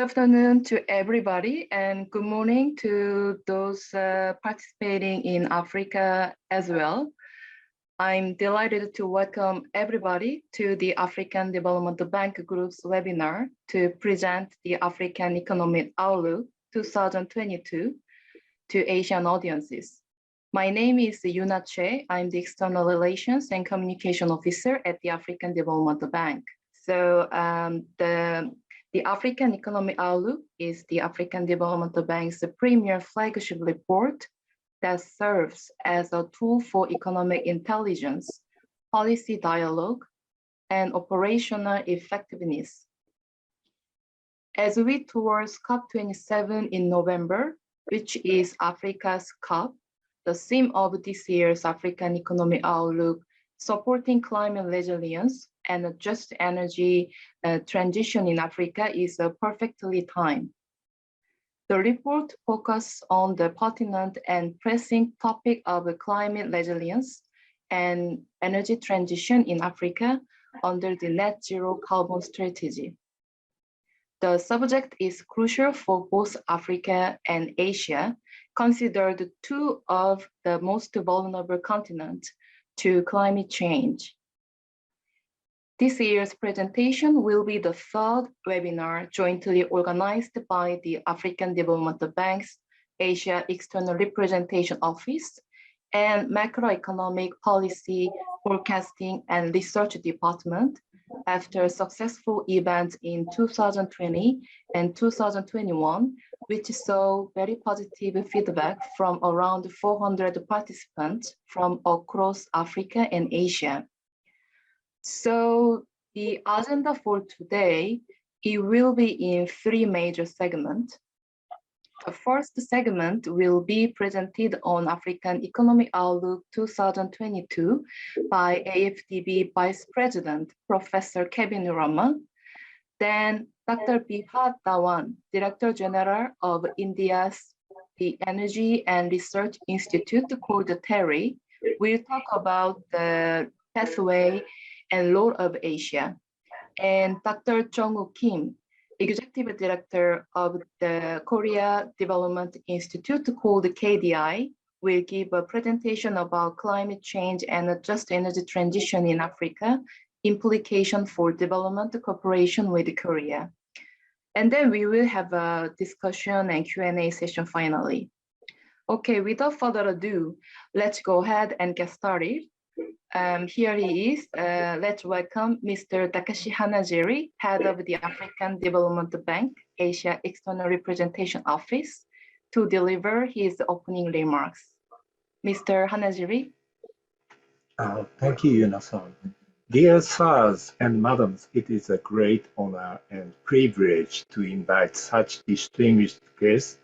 afternoon to everybody, and good morning to those participating in Africa as well. I'm delighted to welcome everybody to the African Development Bank Group's webinar to present the African Economic Outlook 2022 to Asian audiences. My name is Yuna Che. I'm the External Relations and Communication Officer at the African Development Bank. So the African Economic Outlook is the African Development Bank's premier flagship report that serves as a tool for economic intelligence, policy dialogue, and operational effectiveness. As we towards COP27 in November, which is Africa's COP, the theme of this year's African Economic Outlook, supporting climate resilience and a just energy transition in Africa, is perfectly timed. The report focuses on the pertinent and pressing topic of climate resilience and energy transition in Africa under the net zero carbon strategy. The subject is crucial for both Africa and Asia, considered two of the most vulnerable continents to climate change. This year's presentation will be the third webinar jointly organized by the African Development Bank's Asia External Representation Office and Macroeconomic Policy Forecasting and Research Department after successful events in 2020 and 2021, which saw very positive feedback from around 400 participants from across Africa and Asia. So the agenda for today, it will be in three major segments. The first segment will be presented on African Economic Outlook 2022 by AFDB Vice President, Professor Kevin Rama. Then Dr. Bihar Dhawan, Director General of India's the Energy and Research Institute called TERI, will talk about the pathway and role of Asia. And Dr. Jong-woo Kim, Executive Director of the Korea Development Institute called KDI, will give a presentation about climate change and a just energy transition in Africa, implication for development cooperation with Korea. And then we will have a discussion and Q&A session finally. Okay, without further ado, let's go ahead and get started. Here he is. Let's welcome Mr. Takashi Hanajiri, Head of the African Development Bank, Asia External Representation Office, to deliver his opening remarks. Mr. Hanajiri. Thank you, Yuna-san. Dear sirs and madams, it is a great honor and privilege to invite such distinguished guests,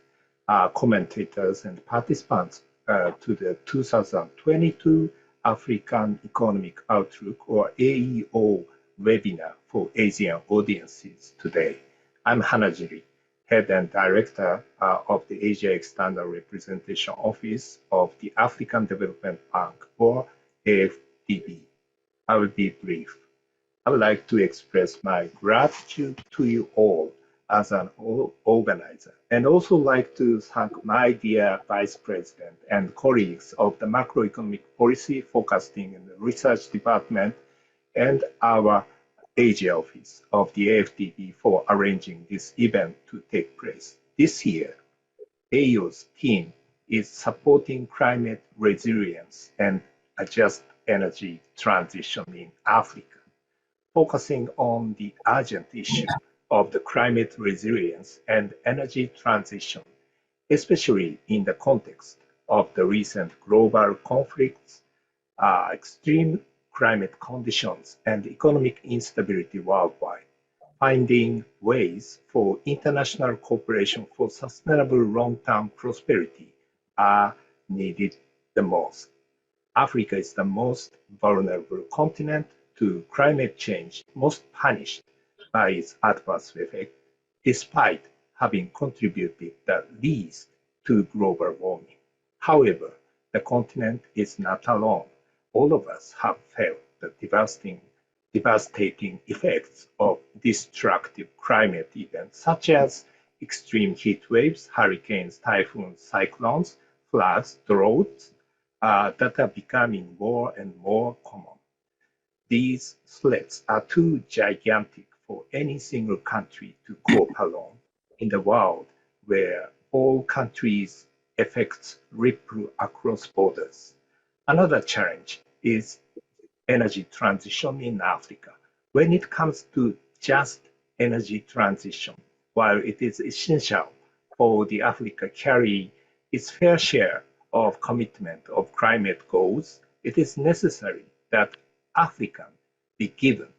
commentators, and participants to the 2022 African Economic Outlook, or AEO, webinar for Asian audiences today. I'm Hanajiri, Head and Director of the Asia External Representation Office of the African Development Bank, or AFDB. I will be brief. I would like to express my gratitude to you all as an organizer, and also like to thank my dear Vice President and colleagues of the Macroeconomic Policy Forecasting and Research Department and our Asia office of the AFDB for arranging this event to take place. This year, AEO's theme is supporting climate resilience and a just energy transition in Africa, focusing on the urgent issue of the climate resilience and energy transition, especially in the context of the recent global conflicts, extreme climate conditions, and economic instability worldwide. Finding ways for international cooperation for sustainable long-term prosperity are needed the most. Africa is the most vulnerable continent to climate change, most punished by its adverse effect, despite having contributed the least to global warming. However, the continent is not alone. All of us have felt the devastating effects of destructive climate events such as extreme heat waves, hurricanes, typhoons, cyclones, floods, droughts that are becoming more and more common. These threats are too gigantic for any single country to cope alone in the world where all countries' effects ripple across borders. Another challenge is energy transition in Africa. When it comes to just energy transition, while it is essential for the Africa carry its fair share of commitment of climate goals, it is necessary that Africa be given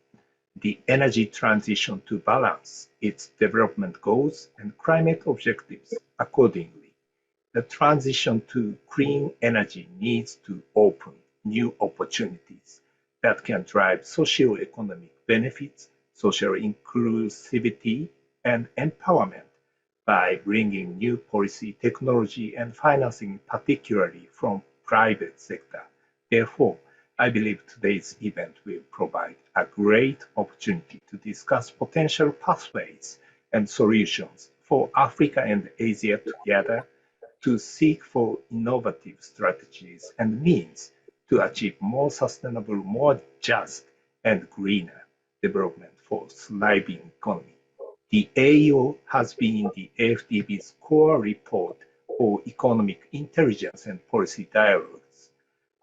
the energy transition to balance its development goals and climate objectives accordingly. The transition to clean energy needs to open new opportunities that can drive socio-economic benefits, social inclusivity, and empowerment by bringing new policy, technology, and financing, particularly from private sector. Therefore, I believe today's event will provide a great opportunity to discuss potential pathways and solutions for Africa and Asia together to seek for innovative strategies and means to achieve more sustainable, more just, and greener development for thriving economy. The AEO has been the AFDB's core report for economic intelligence and policy dialogues.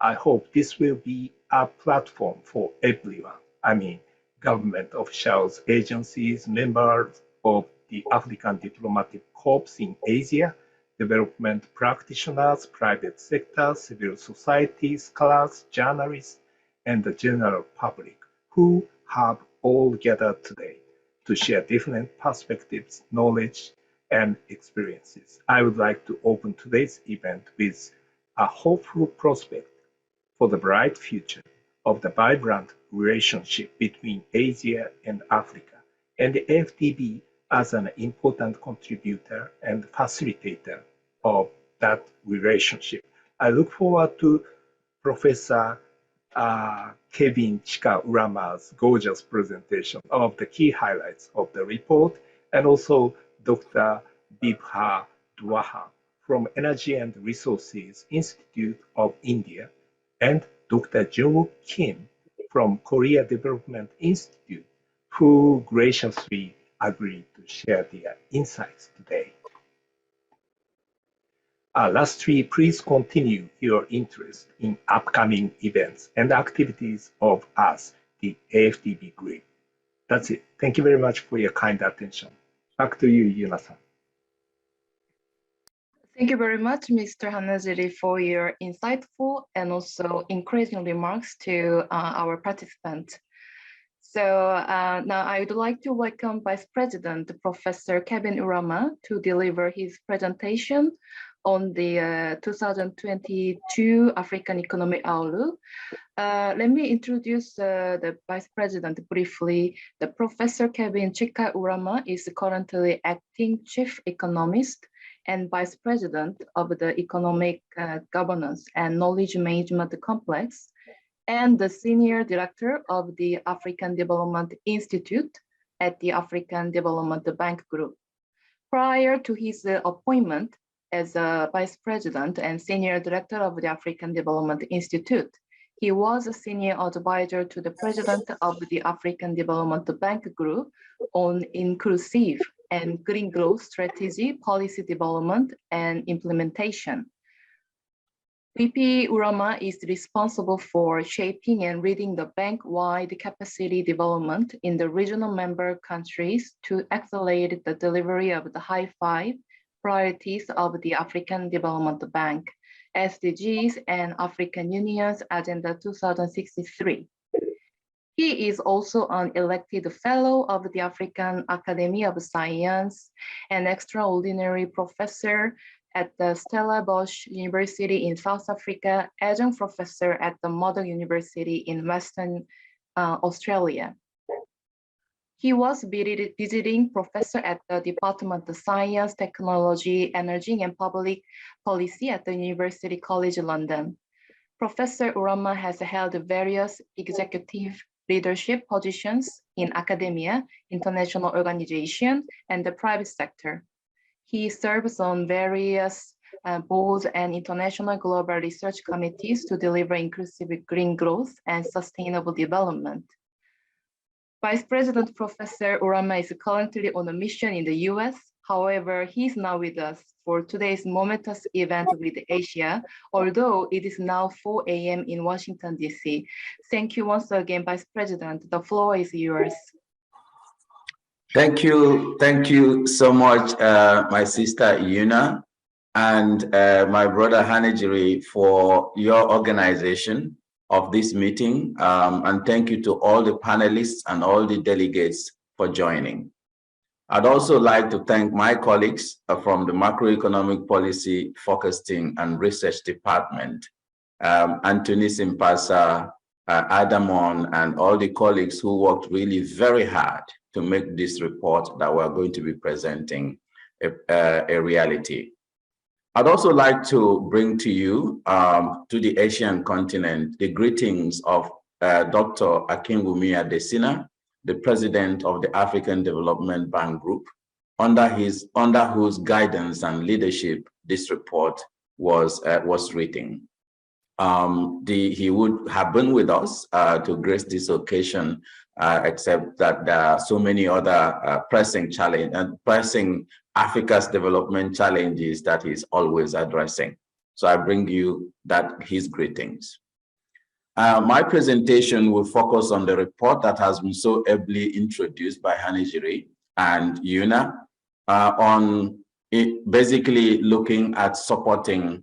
I hope this will be a platform for everyone. I mean, government officials, agencies, members of the African Diplomatic Corps in Asia, development practitioners, private sector, civil society, scholars, journalists, and the general public who have all gathered today to share different perspectives, knowledge, and experiences. I would like to open today's event with a hopeful prospect for the bright future of the vibrant relationship between Asia and Africa, and the AFDB as an important contributor and facilitator of that relationship. I look forward to Professor Kevin Chika-Urama's gorgeous presentation of the key highlights of the report, and also Dr. Bibha Dwaha from Energy and Resources Institute of India, and Dr. Jungwook Kim from Korea Development Institute, who graciously agreed to share their insights today. Lastly, please continue your interest in upcoming events and activities of us, the AFDB group. That's it. Thank you very much for your kind attention. Back to you, Yuna-san. Thank you very much, Mr. Hanajiri, for your insightful and also encouraging remarks to our participants. So now I would like to welcome Vice President, Professor Kevin Urama, to deliver his presentation on the 2022 African Economic Outlook. Let me introduce the Vice President briefly. The Professor Kevin Chika-Urama is currently acting Chief Economist and Vice President of the Economic Governance and Knowledge Management Complex, and the Senior Director of the African Development Institute at the African Development Bank Group. Prior to his appointment as a Vice President and Senior Director of the African Development Institute, he was a Senior Advisor to the President of the African Development Bank Group on inclusive and green growth strategy, policy development, and implementation. VP Urama is responsible for shaping and leading the bank-wide capacity development in the regional member countries to accelerate the delivery of the high five priorities of the African Development Bank, SDGs, and African Union's Agenda 2063. He is also an elected fellow of the African Academy of Science and extraordinary professor at the Stellenbosch University in South Africa, adjunct professor at the Model University in Western Australia. He was visiting professor at the Department of Science, Technology, Energy, and Public Policy at the University College London. Professor Urama has held various executive leadership positions in academia, international organization, and the private sector. He serves on various boards and international global research committees to deliver inclusive green growth and sustainable development. Vice President Professor Urama is currently on a mission in the US. However, he is now with us for today's momentous event with Asia, although it is now 4 a.m. in Washington, D.C. Thank you once again, Vice President. The floor is yours. Thank you so much, my sister Yuna, and my brother Hanejiri, for your organization of this meeting, and thank you to all the panelists and all the delegates for joining. I'd also like to thank my colleagues from the Macroeconomic Policy Focusing and Research Department, Anthony Simpasa, Adamon, and all the colleagues who worked really very hard to make this report that we're going to be presenting a reality. I'd also like to bring to you, to the Asian continent, the greetings of Dr. Akinwumi Adesina, the president of the African Development Bank Group, under whose guidance and leadership this report was written. He would have been with us to grace this occasion, except that there are so many other pressing Africa's development challenges that he's always addressing. So I bring you his greetings. My presentation will focus on the report that has been so ably introduced by Hanejiri and Yuna, on it, basically looking at supporting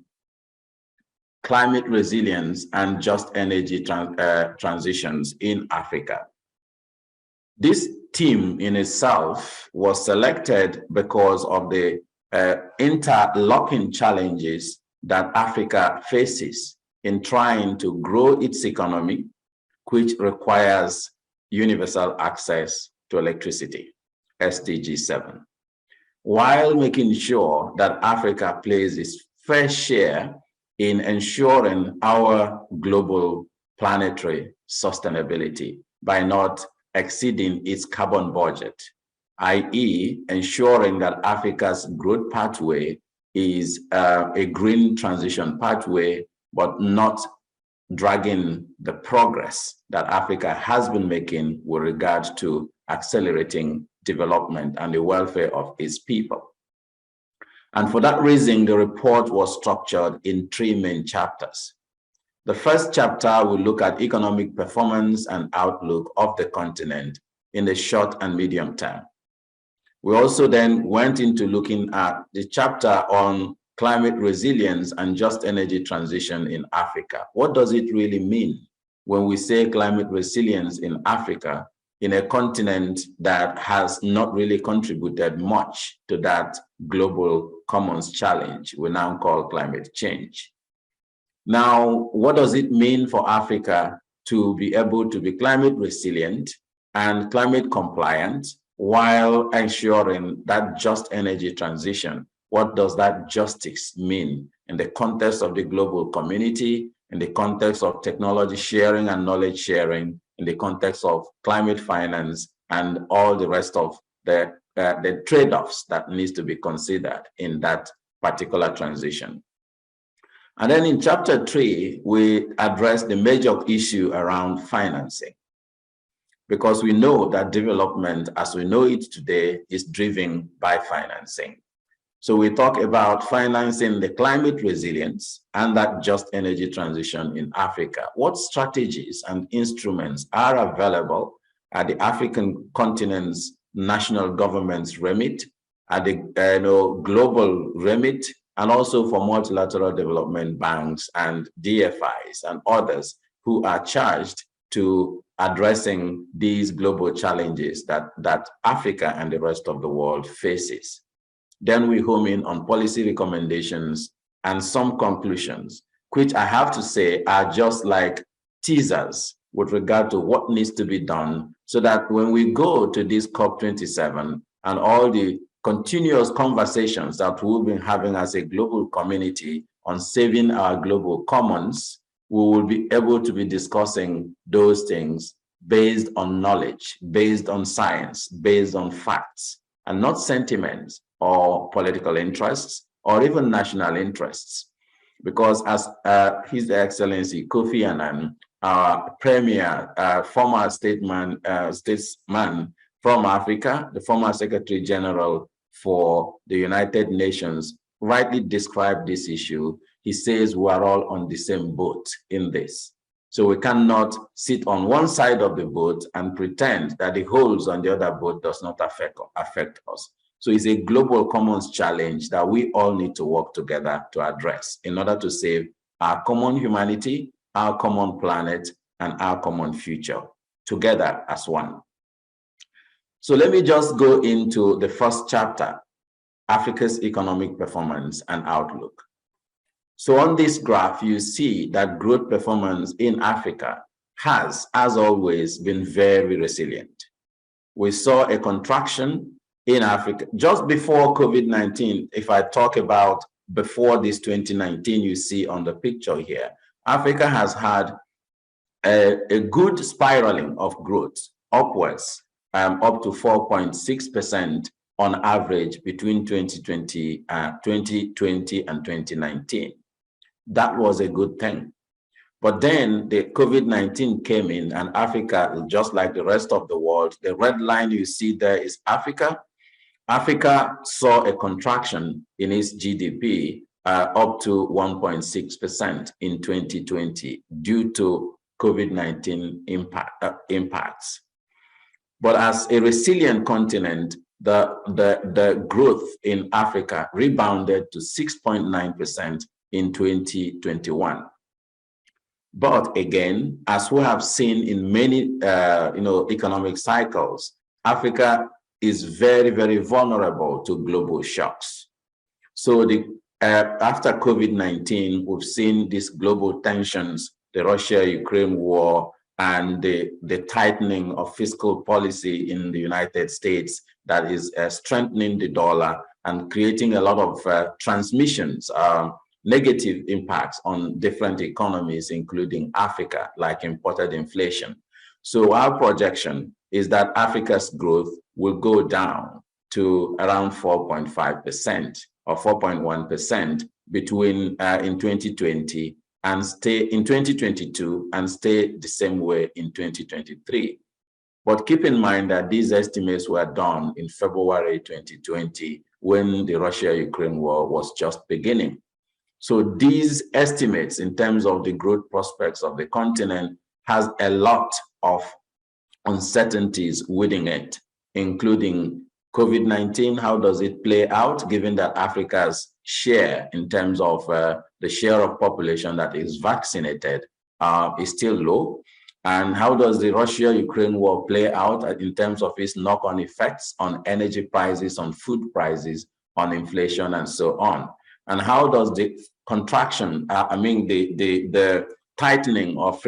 climate resilience and just energy transitions in Africa. This theme in itself was selected because of the interlocking challenges that Africa faces in trying to grow its economy, which requires universal access to electricity, SDG 7, while making sure that Africa plays its fair share in ensuring our global planetary sustainability by not exceeding its carbon budget, i.e. ensuring that Africa's growth pathway is a green transition pathway, but not dragging the progress that Africa has been making with regard to accelerating development and the welfare of its people. And for that reason, the report was structured in 3 main chapters. The first chapter will look at economic performance and outlook of the continent in the short and medium term. We also then went into looking at the chapter on climate resilience and just energy transition in Africa. What does it really mean when we say climate resilience in Africa, in a continent that has not really contributed much to that global commons challenge we now call climate change? Now, what does it mean for Africa to be able to be climate resilient and climate compliant while ensuring that just energy transition? What does that justice mean in the context of the global community, in the context of technology sharing and knowledge sharing, in the context of climate finance, and all the rest of the trade-offs that needs to be considered in that particular transition? And then in chapter 3, we address the major issue around financing, because we know that development as we know it today is driven by financing. So we talk about financing the climate resilience and that just energy transition in Africa. What strategies and instruments are available at the African continent's national government's remit, at the global remit, and also for multilateral development banks and DFIs and others who are charged to addressing these global challenges that Africa and the rest of the world faces. Then we home in on policy recommendations and some conclusions, which I have to say are just like teasers with regard to what needs to be done, so that when we go to this COP27 and all the continuous conversations that we've been having as a global community on saving our global commons, we will be able to be discussing those things based on knowledge, based on science, based on facts, and not sentiments or political interests or even national interests. Because as His Excellency Kofi Annan, our premier, former statesman from Africa, the former Secretary General for the United Nations, rightly described this issue. He says we are all on the same boat in this. So we cannot sit on one side of the boat and pretend that the holes on the other boat does not affect us. So it's a global commons challenge that we all need to work together to address in order to save our common humanity, our common planet, and our common future together as one. So let me just go into the first chapter, Africa's economic performance and outlook. So on this graph, you see that growth performance in Africa has, as always, been very resilient. We saw a contraction in Africa just before COVID-19. If I talk about before this 2019, you see on the picture here, Africa has had a good spiraling of growth upwards, up to 4.6% on average between 2020 and 2019. That was a good thing. But then the COVID-19 came in, and Africa, just like the rest of the world, the red line you see there is Africa. Africa saw a contraction in its GDP up to 1.6% in 2020 due to COVID-19 impacts. But as a resilient continent, the growth in Africa rebounded to 6.9% in 2021. But again, as we have seen in many economic cycles, Africa is very, very vulnerable to global shocks. So after COVID-19, we've seen these global tensions, the Russia-Ukraine war, and the tightening of fiscal policy in the United States that is strengthening the dollar and creating a lot of transmissions, negative impacts on different economies, including Africa, like imported inflation. So our projection is that Africa's growth will go down to around 4.5% or 4.1% between in 2020 and stay in 2022 and stay the same way in 2023. But keep in mind that these estimates were done in February 2020 when the Russia-Ukraine war was just beginning. So these estimates in terms of the growth prospects of the continent has a lot of uncertainties within it, including COVID-19. How does it play out, given that Africa's share in terms of the share of population that is vaccinated is still low? And how does the Russia-Ukraine war play out in terms of its knock-on effects on energy prices, on food prices, on inflation, and so on? And how does the contraction, the tightening of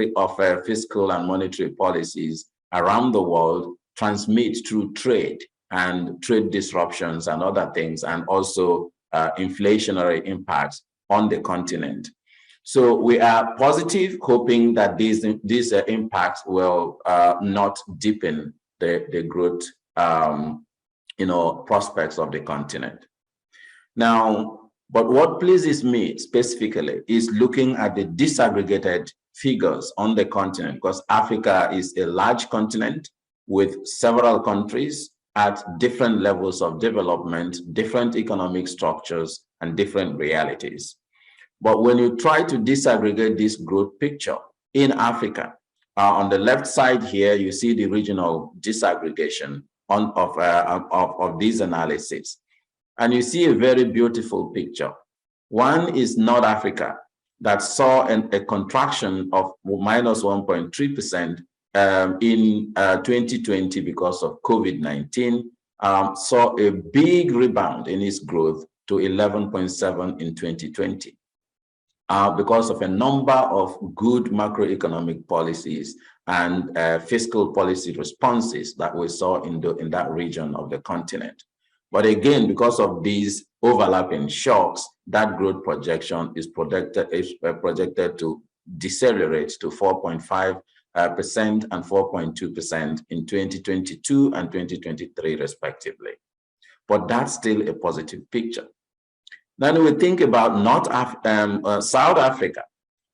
fiscal and monetary policies around the world transmit through trade and trade disruptions and other things, and also inflationary impacts on the continent? So we are positive, hoping that these impacts will not deepen the growth prospects of the continent. Now, but what pleases me specifically is looking at the disaggregated figures on the continent, because Africa is a large continent with several countries at different levels of development, different economic structures, and different realities. But when you try to disaggregate this growth picture in Africa, on the left side here, you see the regional disaggregation of these analyses. And you see a very beautiful picture. One is North Africa that saw a contraction of minus 1.3% in 2020 because of COVID-19, saw a big rebound in its growth to 11.7 in 2020 because of a number of good macroeconomic policies and fiscal policy responses that we saw in that region of the continent. But again, because of these overlapping shocks, that growth projection is projected to decelerate to 4.5 and 4.2% in 2022 and 2023, respectively. But that's still a positive picture. Then we think about South Africa,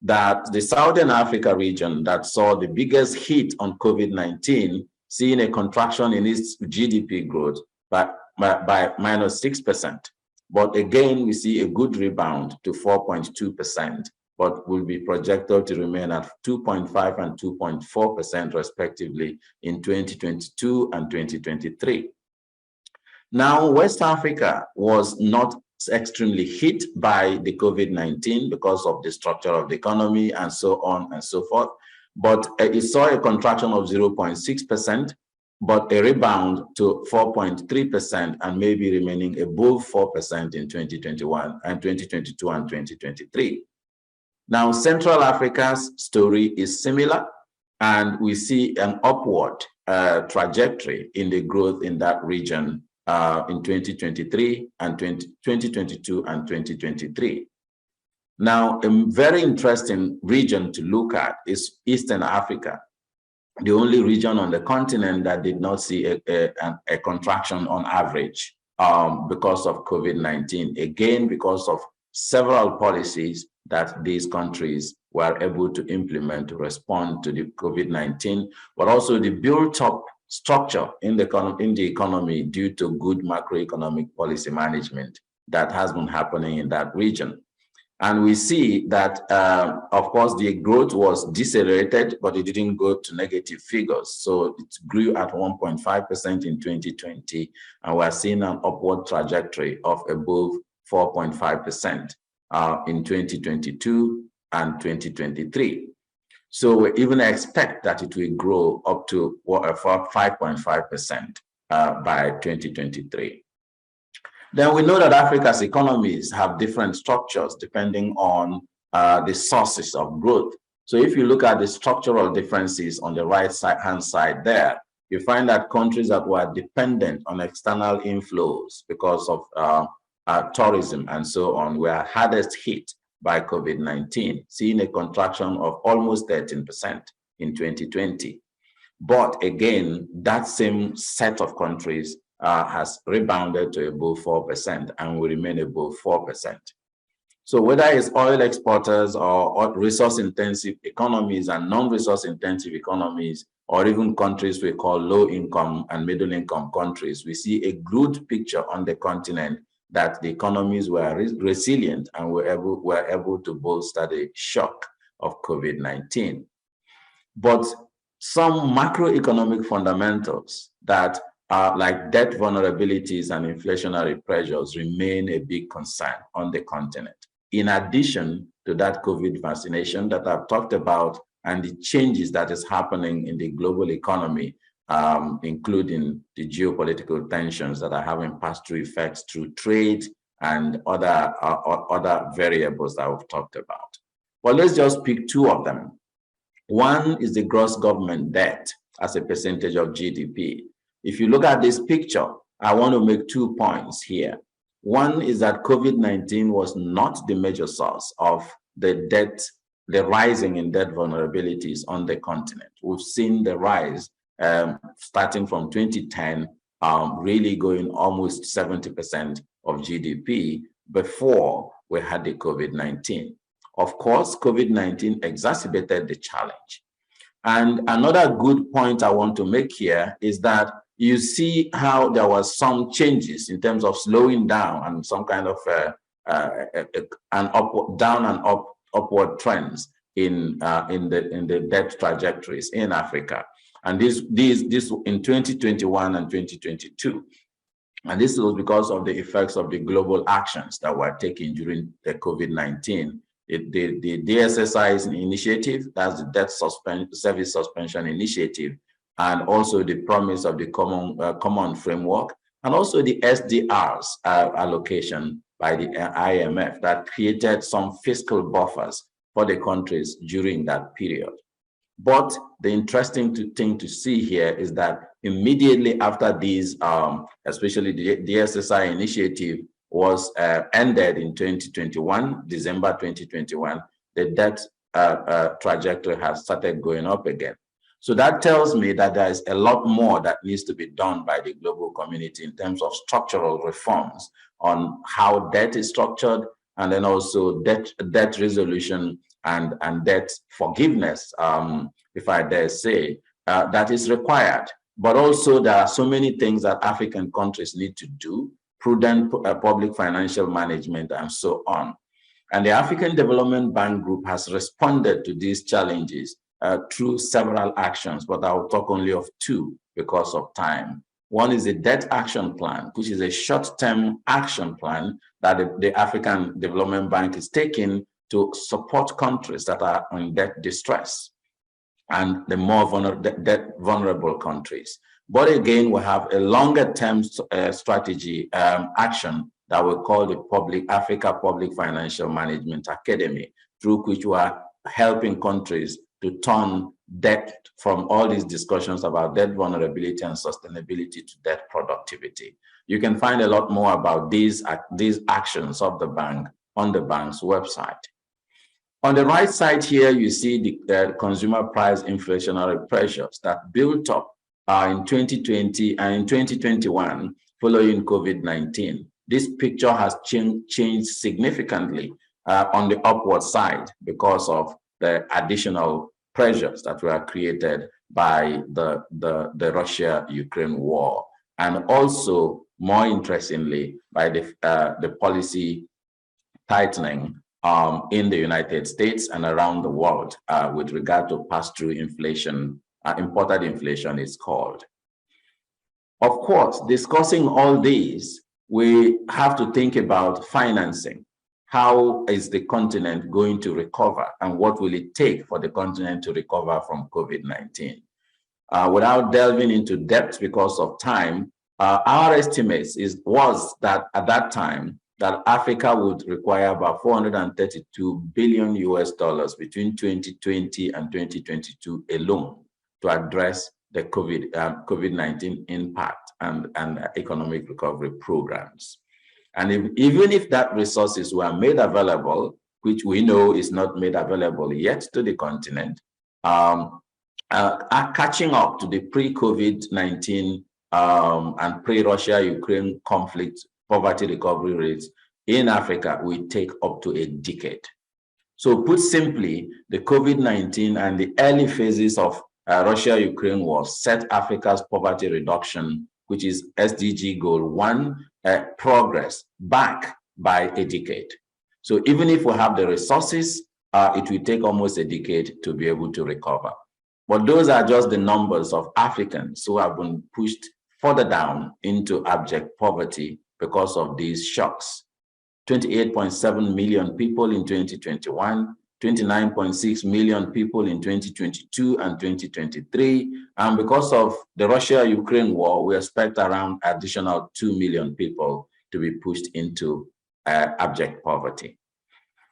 that the Southern Africa region that saw the biggest hit on COVID-19, seeing a contraction in its GDP growth by -6%. But again, we see a good rebound to 4.2%, but will be projected to remain at 2.5 and 2.4% respectively in 2022 and 2023. Now, West Africa was not extremely hit by the COVID-19 because of the structure of the economy and so on and so forth, but it saw a contraction of 0.6%, but a rebound to 4.3% and maybe remaining above 4% in 2021 and 2022 and 2023. Now, Central Africa's story is similar, and we see an upward trajectory in the growth in that region in 2023 and 2022 and 2023. Now, a very interesting region to look at is Eastern Africa, the only region on the continent that did not see a contraction on average because of COVID-19, again, because of several policies that these countries were able to implement to respond to the COVID-19, but also the built-up structure in the economy due to good macroeconomic policy management that has been happening in that region. And we see that, of course, the growth was decelerated, but it didn't go to negative figures. So it grew at 1.5% in 2020, and we're seeing an upward trajectory of above 4.5% in 2022 and 2023. So we even expect that it will grow up to 5.5% by 2023. Then we know that Africa's economies have different structures depending on the sources of growth. So if you look at the structural differences on the right-hand side there, you find that countries that were dependent on external inflows because of tourism and so on were hardest hit by COVID-19, seeing a contraction of almost 13% in 2020. But again, that same set of countries has rebounded to above 4% and will remain above 4%. So whether it's oil exporters or resource-intensive economies and non-resource-intensive economies, or even countries we call low-income and middle-income countries, we see a good picture on the continent that the economies were resilient and were able to bolster the shock of COVID-19. But some macroeconomic fundamentals that are like debt vulnerabilities and inflationary pressures remain a big concern on the continent. In addition to that COVID vaccination that I've talked about and the changes that is happening in the global economy, including the geopolitical tensions that are having pass-through effects through trade and other variables that we've talked about. Well, let's just pick two of them. One is the gross government debt as a percentage of GDP. If you look at this picture, I want to make 2 points here. One is that COVID-19 was not the major source of the rising in debt vulnerabilities on the continent. We've seen the rise starting from 2010, really going almost 70% of GDP before we had the COVID-19. Of course, COVID-19 exacerbated the challenge. And another good point I want to make here is that you see how there was some changes in terms of slowing down and some kind of upward trends in the debt trajectories in Africa. And this in 2021 and 2022. And this was because of the effects of the global actions that were taken during the COVID-19. The DSSI initiative, that's the Debt Service Suspension Initiative, and also the promise of the common framework, and also the SDRs allocation by the IMF that created some fiscal buffers for the countries during that period. But the interesting thing to see here is that immediately after these, especially the DSSI initiative was ended in 2021, December 2021, the debt trajectory has started going up again. So that tells me that there is a lot more that needs to be done by the global community in terms of structural reforms on how debt is structured, and then also debt resolution and debt forgiveness, if I dare say, that is required. But also there are so many things that African countries need to do, prudent public financial management and so on. And the African Development Bank Group has responded to these challenges through several actions, but I will talk only of two because of time. One is the Debt Action Plan, which is a short-term action plan that the African Development Bank is taking to support countries that are in debt distress and the more vulnerable countries. But again, we have a longer-term strategy action that we call the Africa Public Financial Management Academy, through which we are helping countries to turn debt from all these discussions about debt vulnerability and sustainability to debt productivity. You can find a lot more about these actions of the bank on the bank's website. On the right side here, you see the consumer price inflationary pressures that built up in 2020 and in 2021 following COVID-19. This picture has changed significantly on the upward side because of the additional pressures that were created by the Russia-Ukraine war, and also, more interestingly, by the policy tightening in the United States and around the world with regard to pass-through inflation, imported inflation is called. Of course, discussing all these, we have to think about financing. How is the continent going to recover, and what will it take for the continent to recover from COVID-19? Without delving into depth because of time, our estimates was that at that time that Africa would require about $432 billion between 2020 and 2022 alone to address the COVID-19 impact and economic recovery programs. And even if that resources were made available, which we know is not made available yet to the continent, catching up to the pre-COVID-19 and pre-Russia-Ukraine conflict poverty recovery rates in Africa will take up to a decade. So put simply, the COVID-19 and the early phases of Russia-Ukraine war set Africa's poverty reduction, which is SDG Goal 1, progress back by a decade. So even if we have the resources, it will take almost a decade to be able to recover. But those are just the numbers of Africans who have been pushed further down into abject poverty because of these shocks. 28.7 million people in 2021, 29.6 million people in 2022 and 2023. And because of the Russia-Ukraine war, we expect around additional 2 million people to be pushed into abject poverty.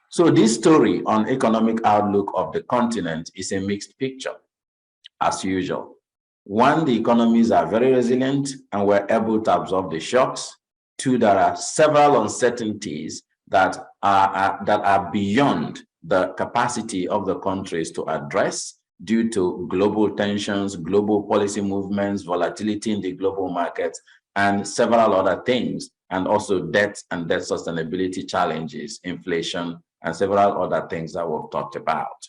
So this story on economic outlook of the continent is a mixed picture, as usual. One, the economies are very resilient and we're able to absorb the shocks. Two, there are several uncertainties that are beyond the capacity of the countries to address due to global tensions, global policy movements, volatility in the global markets, and several other things, and also debt and debt sustainability challenges, inflation, and several other things that we've talked about.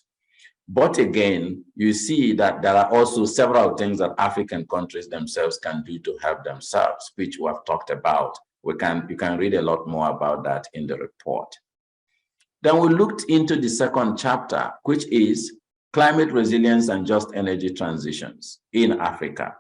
But again, you see that there are also several things that African countries themselves can do to help themselves, which we have talked about. You can read a lot more about that in the report. Then we looked into the second chapter, which is climate resilience and just energy transitions in Africa.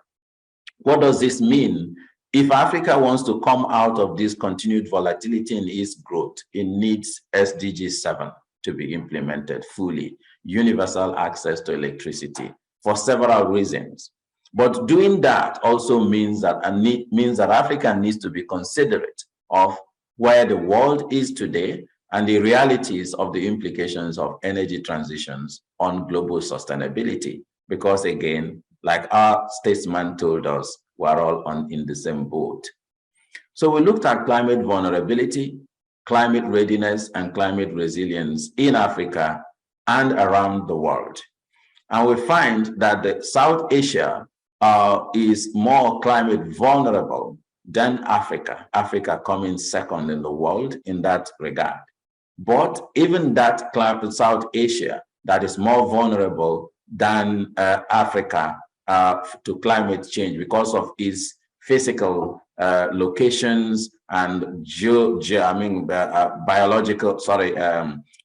What does this mean? If Africa wants to come out of this continued volatility in its growth, it needs SDG 7 to be implemented fully, universal access to electricity, for several reasons. But doing that also means that Africa needs to be considerate of where the world is today and the realities of the implications of energy transitions on global sustainability. Because again, like our statesman told us, we're all in the same boat. So we looked at climate vulnerability, climate readiness, and climate resilience in Africa and around the world. And we find that the South Asia is more climate vulnerable than Africa, Africa coming second in the world in that regard. But even that South Asia that is more vulnerable than Africa to climate change because of its physical locations and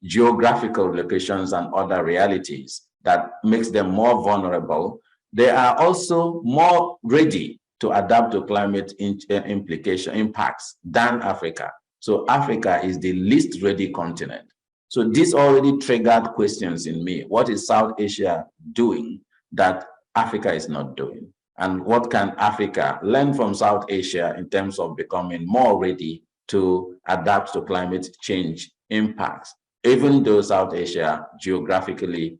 geographical locations and other realities that makes them more vulnerable. They are also more ready to adapt to climate impacts than Africa. So Africa is the least ready continent. So this already triggered questions in me. What is South Asia doing that Africa is not doing? And what can Africa learn from South Asia in terms of becoming more ready to adapt to climate change impacts, even though South Asia geographically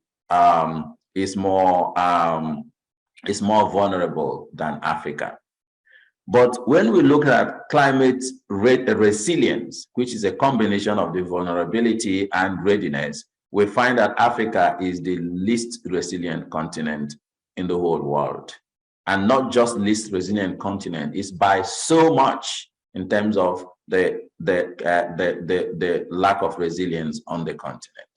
is more vulnerable than Africa. But when we look at climate resilience, which is a combination of the vulnerability and readiness, we find that Africa is the least resilient continent in the whole world. And not just least resilient continent, it's by so much in terms of the lack of resilience on the continent.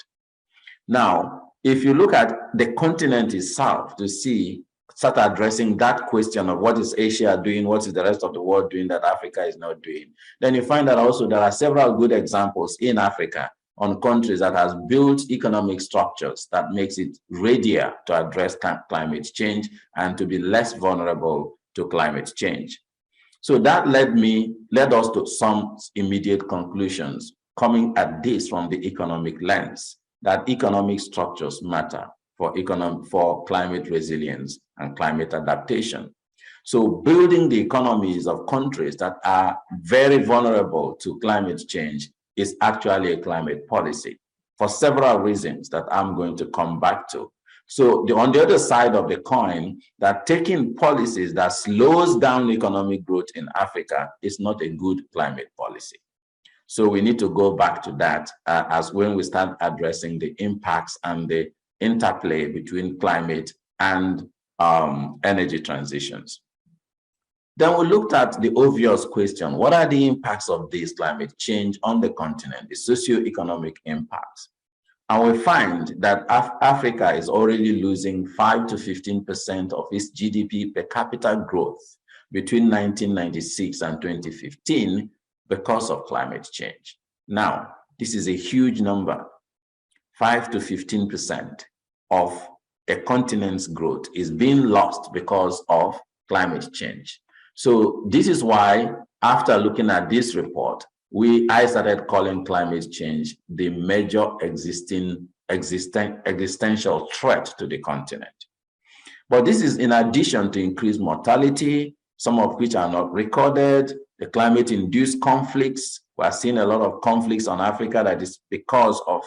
Now, if you look at the continent itself to start addressing that question of what is Asia doing, what is the rest of the world doing that Africa is not doing, then you find that also there are several good examples in Africa on countries that has built economic structures that makes it readier to address climate change and to be less vulnerable to climate change. So that led us to some immediate conclusions coming at this from the economic lens, that economic structures matter for climate resilience and climate adaptation. So building the economies of countries that are very vulnerable to climate change is actually a climate policy for several reasons that I'm going to come back to. So on the other side of the coin, that taking policies that slows down economic growth in Africa is not a good climate policy. So we need to go back to that as when we start addressing the impacts and the interplay between climate and energy transitions. Then we looked at the obvious question: what are the impacts of this climate change on the continent, the socioeconomic impacts? And we find that Africa is already losing 5 to 15% of its GDP per capita growth between 1996 and 2015 because of climate change. Now, this is a huge number. 5 to 15% of a continent's growth is being lost because of climate change. So this is why, after looking at this report, I started calling climate change the major existential threat to the continent. But this is in addition to increased mortality, some of which are not recorded, the climate-induced conflicts. We are seeing a lot of conflicts on Africa that is because of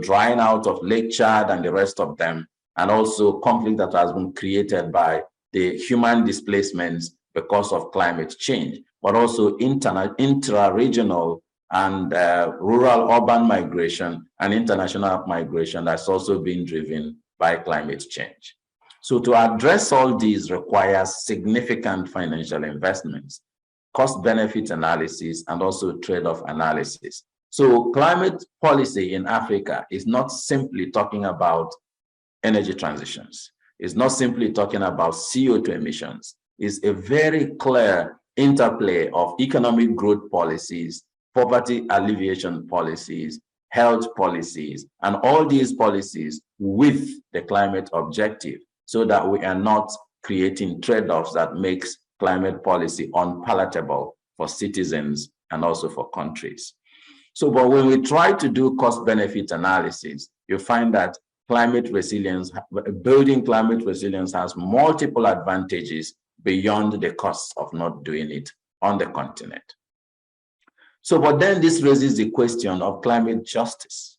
drying out of Lake Chad and the rest of them, and also conflict that has been created by the human displacements because of climate change, but also intra-regional and rural-urban migration and international migration that's also being driven by climate change. So to address all these requires significant financial investments, cost-benefit analysis, and also trade-off analysis. So climate policy in Africa is not simply talking about energy transitions. It's not simply talking about CO2 emissions. It's a very clear interplay of economic growth policies, poverty alleviation policies, health policies, and all these policies with the climate objective, so that we are not creating trade-offs that makes climate policy unpalatable for citizens and also for countries. So, but when we try to do cost-benefit analysis, you find that climate resilience, building climate resilience has multiple advantages beyond the costs of not doing it on the continent. So, but then this raises the question of climate justice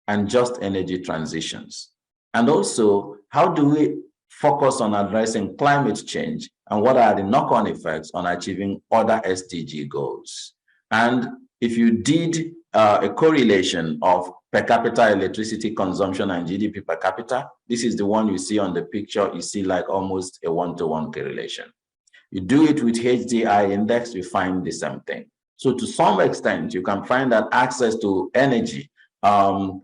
and just energy transitions. And also, how do we focus on addressing climate change, and what are the knock-on effects on achieving other SDG goals? And if you did a correlation of per capita electricity consumption and GDP per capita. This is the one you see on the picture. You see like almost a one-to-one correlation. You do it with HDI index, you find the same thing. So to some extent, you can find that access to energy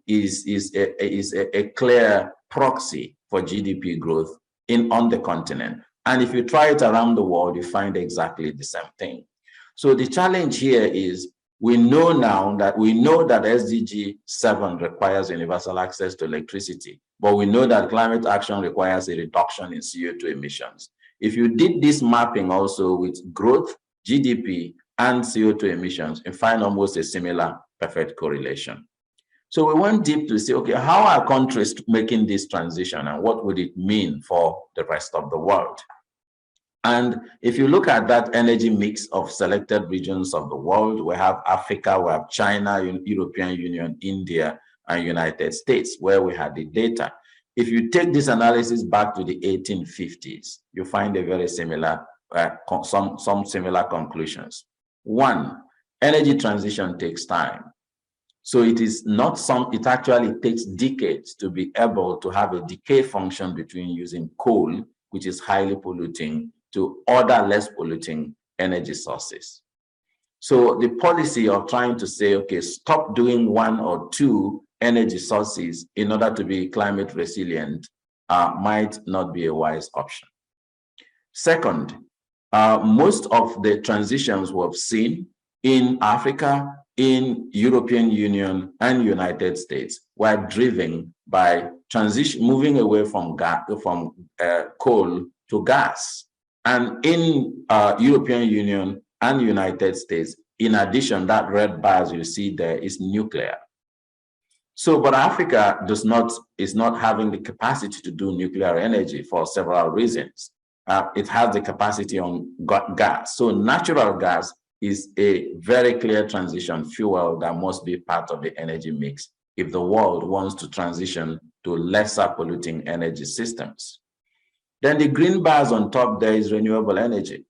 is a clear proxy for GDP growth on the continent. And if you try it around the world, you find exactly the same thing. So the challenge here is we know that SDG 7 requires universal access to electricity, but we know that climate action requires a reduction in CO2 emissions. If you did this mapping also with growth, GDP, and CO2 emissions, you find almost a similar perfect correlation. So we went deep to say, okay, how are countries making this transition and what would it mean for the rest of the world? And if you look at that energy mix of selected regions of the world, we have Africa, we have China, European Union, India, and United States, where we had the data. If you take this analysis back to the 1850s, you find a very similar, some similar conclusions. One, energy transition takes time. So it is not it actually takes decades to be able to have a decay function between using coal, which is highly polluting, to other less polluting energy sources. So the policy of trying to say, okay, stop doing one or two energy sources in order to be climate resilient might not be a wise option. Second, most of the transitions we've seen in Africa, in European Union and United States were driven by moving away from coal to gas. And in European Union and United States, in addition, that red bars you see there is nuclear. So, but Africa is not having the capacity to do nuclear energy for several reasons. It has the capacity on gas. So natural gas is a very clear transition fuel that must be part of the energy mix if the world wants to transition to lesser polluting energy systems. Then the green bars on top there is renewable energy.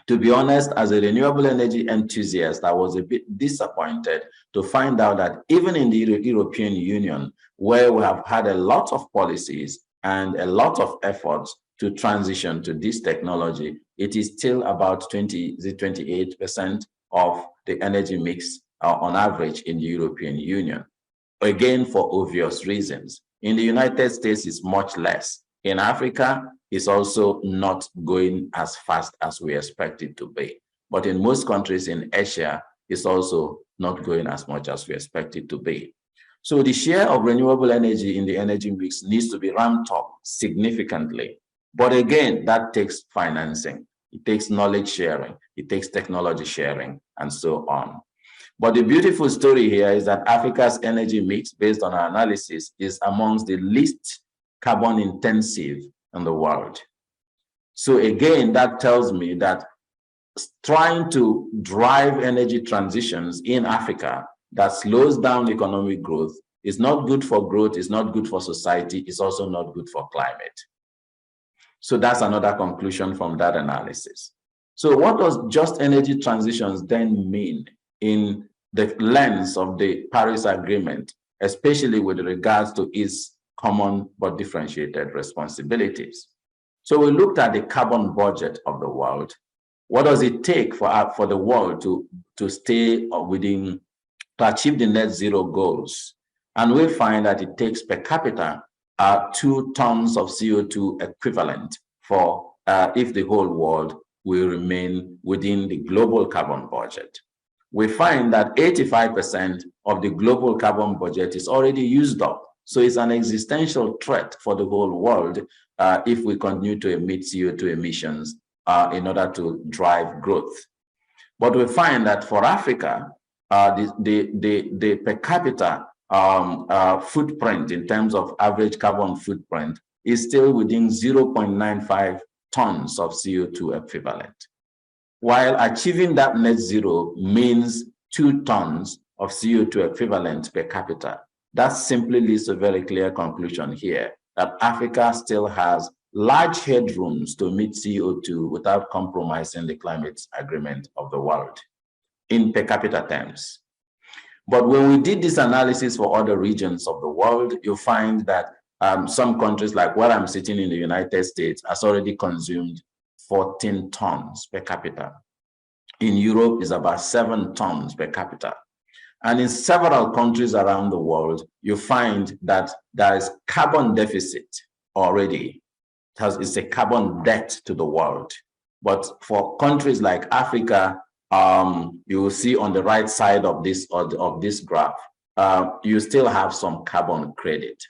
To be honest, as a renewable energy enthusiast, I was a bit disappointed to find out that even in the European Union, where we have had a lot of policies and a lot of efforts to transition to this technology, it is still about 28% of the energy mix on average in the European Union. Again, for obvious reasons. In the United States, it's much less. In Africa, it's also not going as fast as we expect it to be. But in most countries in Asia, it's also not going as much as we expect it to be. So the share of renewable energy in the energy mix needs to be ramped up significantly. But again, that takes financing. It takes knowledge sharing. It takes technology sharing, and so on. But the beautiful story here is that Africa's energy mix, based on our analysis, is amongst the least carbon intensive in the world. So again, that tells me that trying to drive energy transitions in Africa that slows down economic growth is not good for growth, it's not good for society, it's also not good for climate. So that's another conclusion from that analysis. So what does just energy transitions then mean in the lens of the Paris Agreement, especially with regards to its common but differentiated responsibilities? So we looked at the carbon budget of the world. What does it take for the world to stay within, to achieve the net zero goals? And we find that it takes per capita 2 tons of CO2 equivalent for if the whole world will remain within the global carbon budget. We find that 85% of the global carbon budget is already used up. So it's an existential threat for the whole world if we continue to emit CO2 emissions in order to drive growth. But we find that for Africa, the per capita footprint in terms of average carbon footprint is still within 0.95 tons of CO2 equivalent. While achieving that net zero means 2 tons of CO2 equivalent per capita, that simply leads to a very clear conclusion here that Africa still has large headrooms to meet CO2 without compromising the climate agreement of the world in per capita terms. But when we did this analysis for other regions of the world, you'll find that some countries, like where I'm sitting in the United States, has already consumed 14 tons per capita. In Europe, is about 7 tons per capita. And in several countries around the world, you find that there is carbon deficit already. It's a carbon debt to the world. But for countries like Africa, you will see on the right side of this graph, you still have some carbon credit.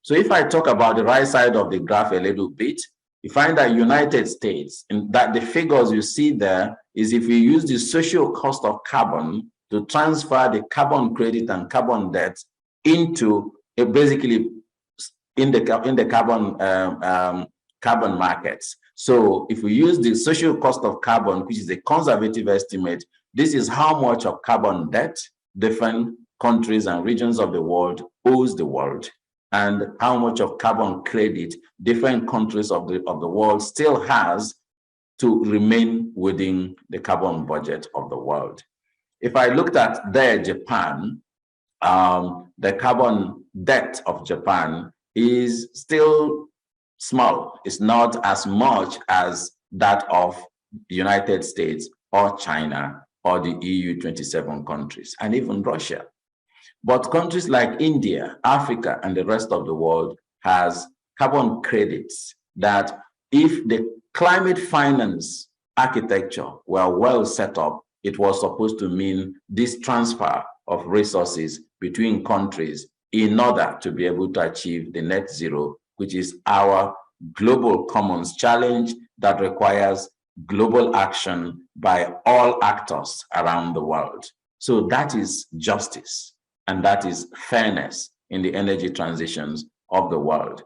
So if I talk about the right side of the graph a little bit, you find that United States, and that the figures you see there is if you use the social cost of carbon to transfer the carbon credit and carbon debt into basically in the carbon markets. So if we use the social cost of carbon, which is a conservative estimate, this is how much of carbon debt different countries and regions of the world owes the world, and how much of carbon credit different countries of the world still has to remain within the carbon budget of the world. If I looked at Japan, the carbon debt of Japan is still small. It's not as much as that of the United States or China or the EU 27 countries, and even Russia. But countries like India, Africa, and the rest of the world has carbon credits that if the climate finance architecture were well set up, it was supposed to mean this transfer of resources between countries in order to be able to achieve the net zero, which is our global commons challenge that requires global action by all actors around the world. So that is justice, and that is fairness in the energy transitions of the world.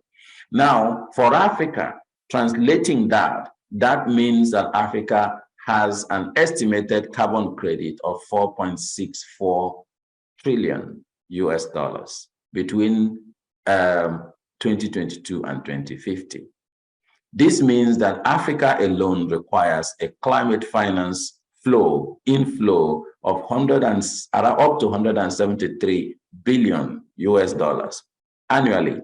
Now, for Africa, translating that means that Africa has an estimated carbon credit of 4.64 trillion US dollars between 2022 and 2050. This means that Africa alone requires a climate finance inflow of up to 173 billion US dollars annually.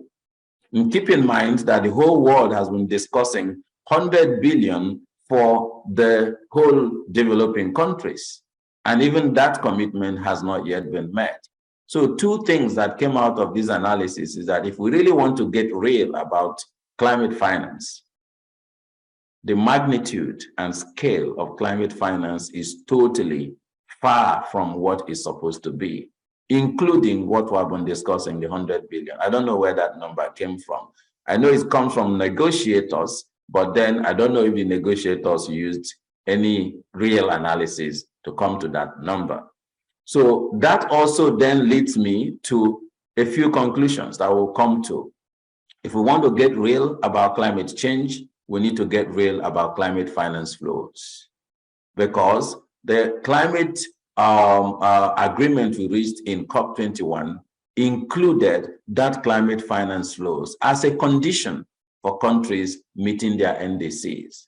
And keep in mind that the whole world has been discussing 100 billion for the whole developing countries. And even that commitment has not yet been met. So two things that came out of this analysis is that if we really want to get real about climate finance, the magnitude and scale of climate finance is totally far from what it's supposed to be, including what we have been discussing, the 100 billion. I don't know where that number came from. I know it comes from negotiators, but then I don't know if the negotiators used any real analysis to come to that number. So that also then leads me to a few conclusions that we'll come to. If we want to get real about climate change, we need to get real about climate finance flows, because the climate agreement we reached in COP21 included that climate finance flows as a condition for countries meeting their NDCs.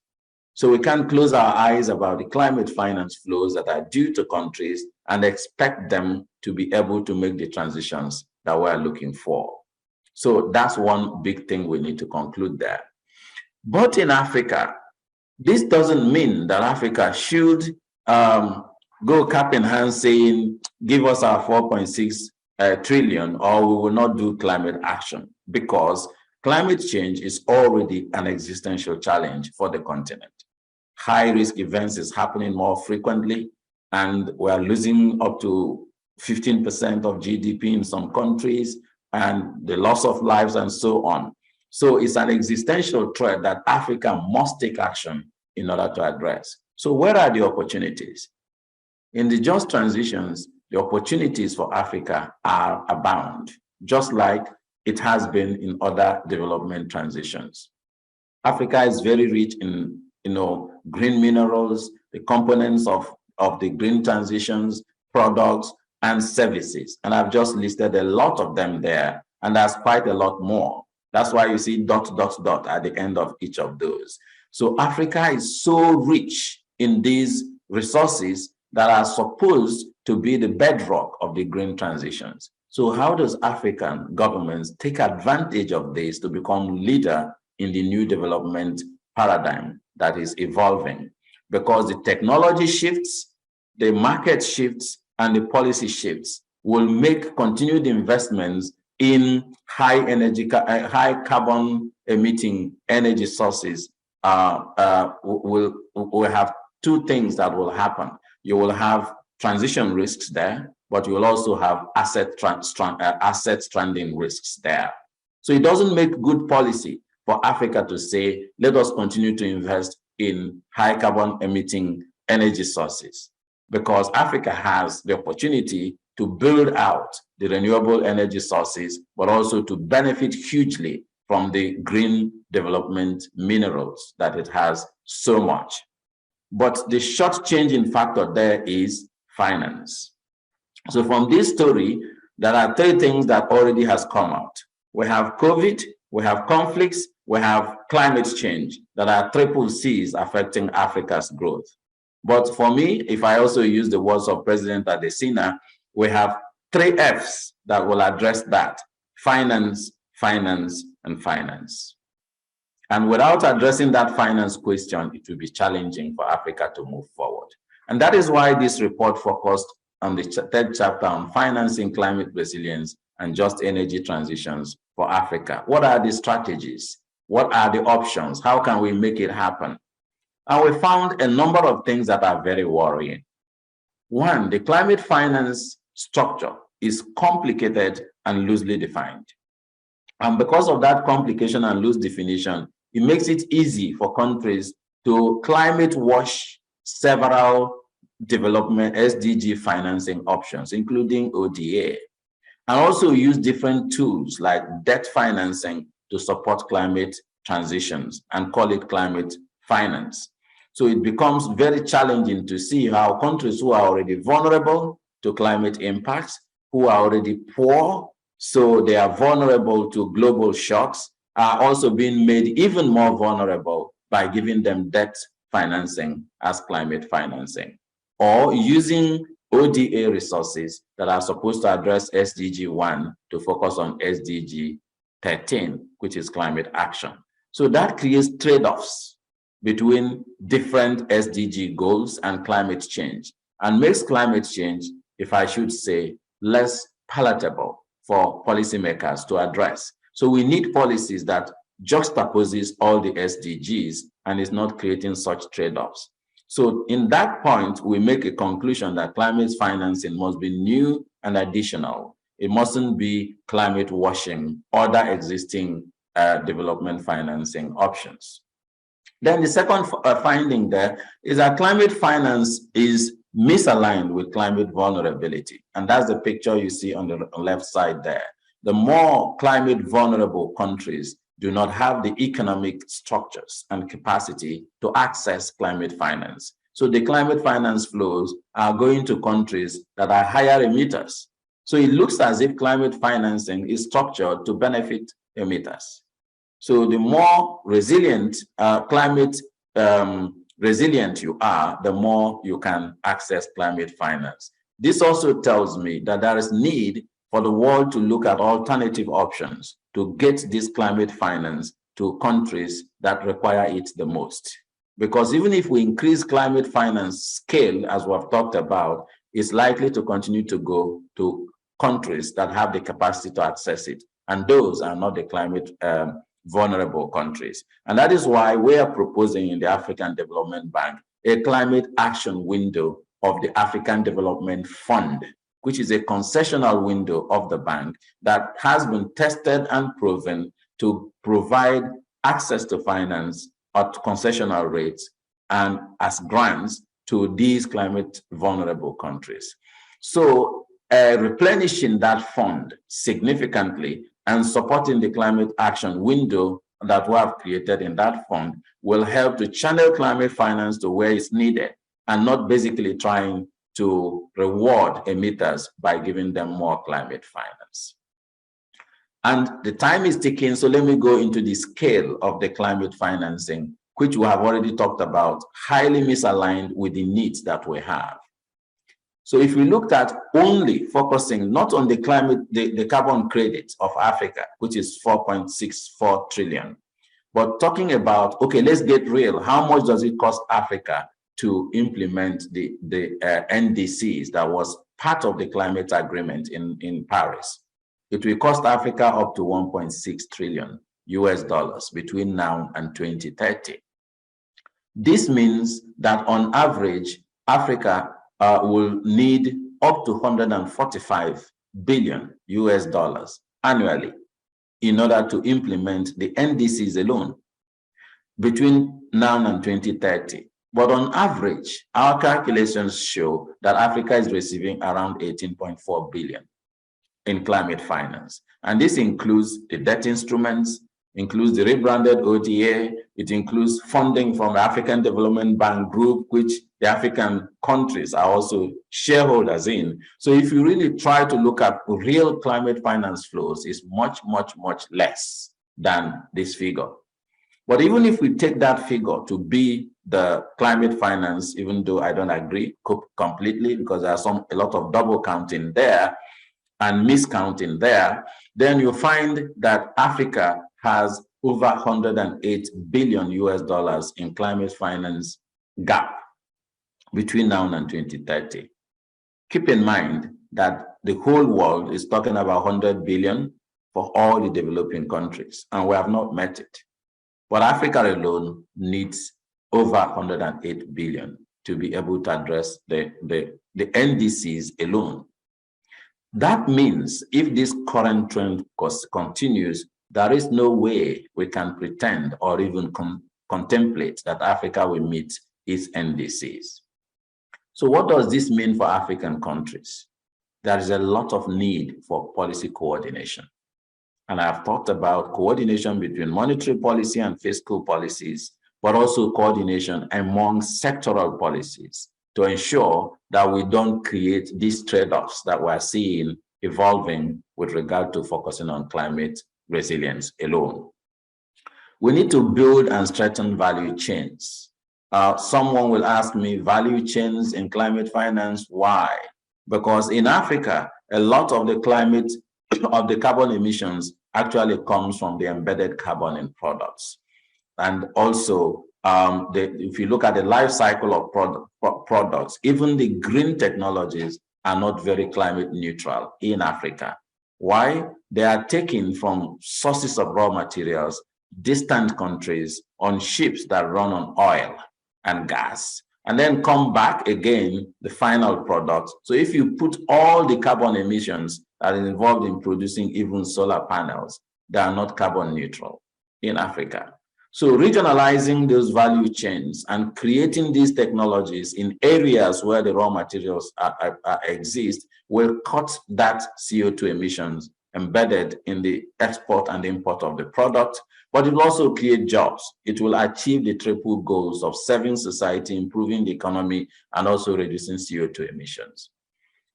So we can't close our eyes about the climate finance flows that are due to countries and expect them to be able to make the transitions that we're looking for. So that's one big thing we need to conclude there. But in Africa, this doesn't mean that Africa should go cap in hand saying, give us our 4.6 trillion or we will not do climate action, because climate change is already an existential challenge for the continent. High-risk events is happening more frequently, and we're losing up to 15% of GDP in some countries, and the loss of lives and so on. So it's an existential threat that Africa must take action in order to address. So where are the opportunities? In the just transitions, the opportunities for Africa are abound, just like it has been in other development transitions. Africa is very rich in green minerals, the components of the green transitions, products, and services. And I've just listed a lot of them there, and there's quite a lot more. That's why you see ... at the end of each of those. So Africa is so rich in these resources that are supposed to be the bedrock of the green transitions. So how does African governments take advantage of this to become leader in the new development paradigm that is evolving? Because the technology shifts, the market shifts, and the policy shifts will make continued investments in high carbon emitting energy sources. Will have two things that will happen. You will have transition risks there, but you will also have asset stranding risks there. So it doesn't make good policy for Africa to say, let us continue to invest in high carbon emitting energy sources, because Africa has the opportunity to build out the renewable energy sources, but also to benefit hugely from the green development minerals that it has so much. But the short-changing factor there is finance. So from this story, there are three things that already has come out. We have COVID, we have conflicts, we have climate change that are triple C's affecting Africa's growth. But for me, if I also use the words of President Adesina, we have three F's that will address that: finance, finance, and finance. And without addressing that finance question, it will be challenging for Africa to move forward. And that is why this report focused on the third chapter on financing climate resilience and just energy transitions for Africa. What are the strategies? What are the options? How can we make it happen? And we found a number of things that are very worrying. One, the climate finance structure is complicated and loosely defined. And because of that complication and loose definition, it makes it easy for countries to climate wash several development SDG financing options, including ODA, and also use different tools like debt financing to support climate transitions and call it climate finance. So it becomes very challenging to see how countries who are already vulnerable to climate impacts, who are already poor, so they are vulnerable to global shocks, are also being made even more vulnerable by giving them debt financing as climate financing, or using ODA resources that are supposed to address SDG 1 to focus on SDG 13, which is climate action. So that creates trade-offs between different SDG goals and climate change, and makes climate change, if I should say, less palatable for policymakers to address. So we need policies that juxtaposes all the SDGs and is not creating such trade-offs. So in that point, we make a conclusion that climate financing must be new and additional. It mustn't be climate washing other existing development financing options. Then the second finding there is that climate finance is misaligned with climate vulnerability. And that's the picture you see on the left side there. The more climate vulnerable countries do not have the economic structures and capacity to access climate finance. So the climate finance flows are going to countries that are higher emitters. So it looks as if climate financing is structured to benefit emitters. So the more resilient, climate resilient you are, the more you can access climate finance. This also tells me that there is need for the world to look at alternative options to get this climate finance to countries that require it the most. Because even if we increase climate finance scale, as we've talked about, it's likely to continue to go to countries that have the capacity to access it. And those are not the climate vulnerable countries. And that is why we are proposing in the African Development Bank a climate action window of the African Development Fund, which is a concessional window of the bank that has been tested and proven to provide access to finance at concessional rates and as grants to these climate vulnerable countries. So replenishing that fund significantly and supporting the climate action window that we have created in that fund will help to channel climate finance to where it's needed, and not basically trying to reward emitters by giving them more climate finance. And the time is ticking, so let me go into the scale of the climate financing, which we have already talked about, highly misaligned with the needs that we have. So if we looked at only focusing not on the climate, the carbon credits of Africa, which is 4.64 trillion, but talking about, okay, let's get real. How much does it cost Africa to implement the NDCs that was part of the climate agreement in Paris? It will cost Africa up to 1.6 trillion US dollars between now and 2030. This means that on average, Africa will need up to 145 billion US dollars annually in order to implement the NDCs alone between now and 2030. But on average, our calculations show that Africa is receiving around 18.4 billion in climate finance. And this includes the debt instruments, includes the rebranded ODA, it includes funding from the African Development Bank Group, which the African countries are also shareholders in. So if you really try to look at real climate finance flows, it's much, much, much less than this figure. But even if we take that figure to be the climate finance, even though I don't agree completely, because there's a lot of double counting there and miscounting there, then you find that Africa has over 108 billion US dollars in climate finance gap between now and 2030. Keep in mind that the whole world is talking about 100 billion for all the developing countries, and we have not met it. But Africa alone needs over 108 billion to be able to address the NDCs alone. That means if this current trend continues, there is no way we can pretend or even contemplate that Africa will meet its NDCs. So what does this mean for African countries? There is a lot of need for policy coordination. And I've talked about coordination between monetary policy and fiscal policies, but also coordination among sectoral policies to ensure that we don't create these trade-offs that we're seeing evolving with regard to focusing on climate resilience alone. We need to build and strengthen value chains. Someone will ask me, value chains in climate finance, why? Because in Africa, a lot of the climate, of the carbon emissions actually comes from the embedded carbon in products. And also, if you look at the life cycle of products, even the green technologies are not very climate neutral in Africa. Why? They are taken from sources of raw materials, distant countries, on ships that run on oil and gas, and then come back again, the final product. So if you put all the carbon emissions that are involved in producing even solar panels, they are not carbon neutral in Africa. So regionalizing those value chains and creating these technologies in areas where the raw materials exist will cut that CO2 emissions embedded in the export and import of the product, but it will also create jobs. It will achieve the triple goals of serving society, improving the economy, and also reducing CO2 emissions.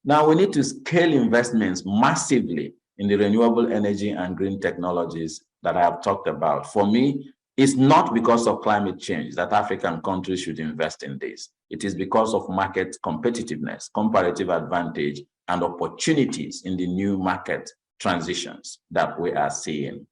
Now we need to scale investments massively in the renewable energy and green technologies that I have talked about. For me, it's not because of climate change that African countries should invest in this. It is because of market competitiveness, comparative advantage, and opportunities in the new market transitions that we are seeing.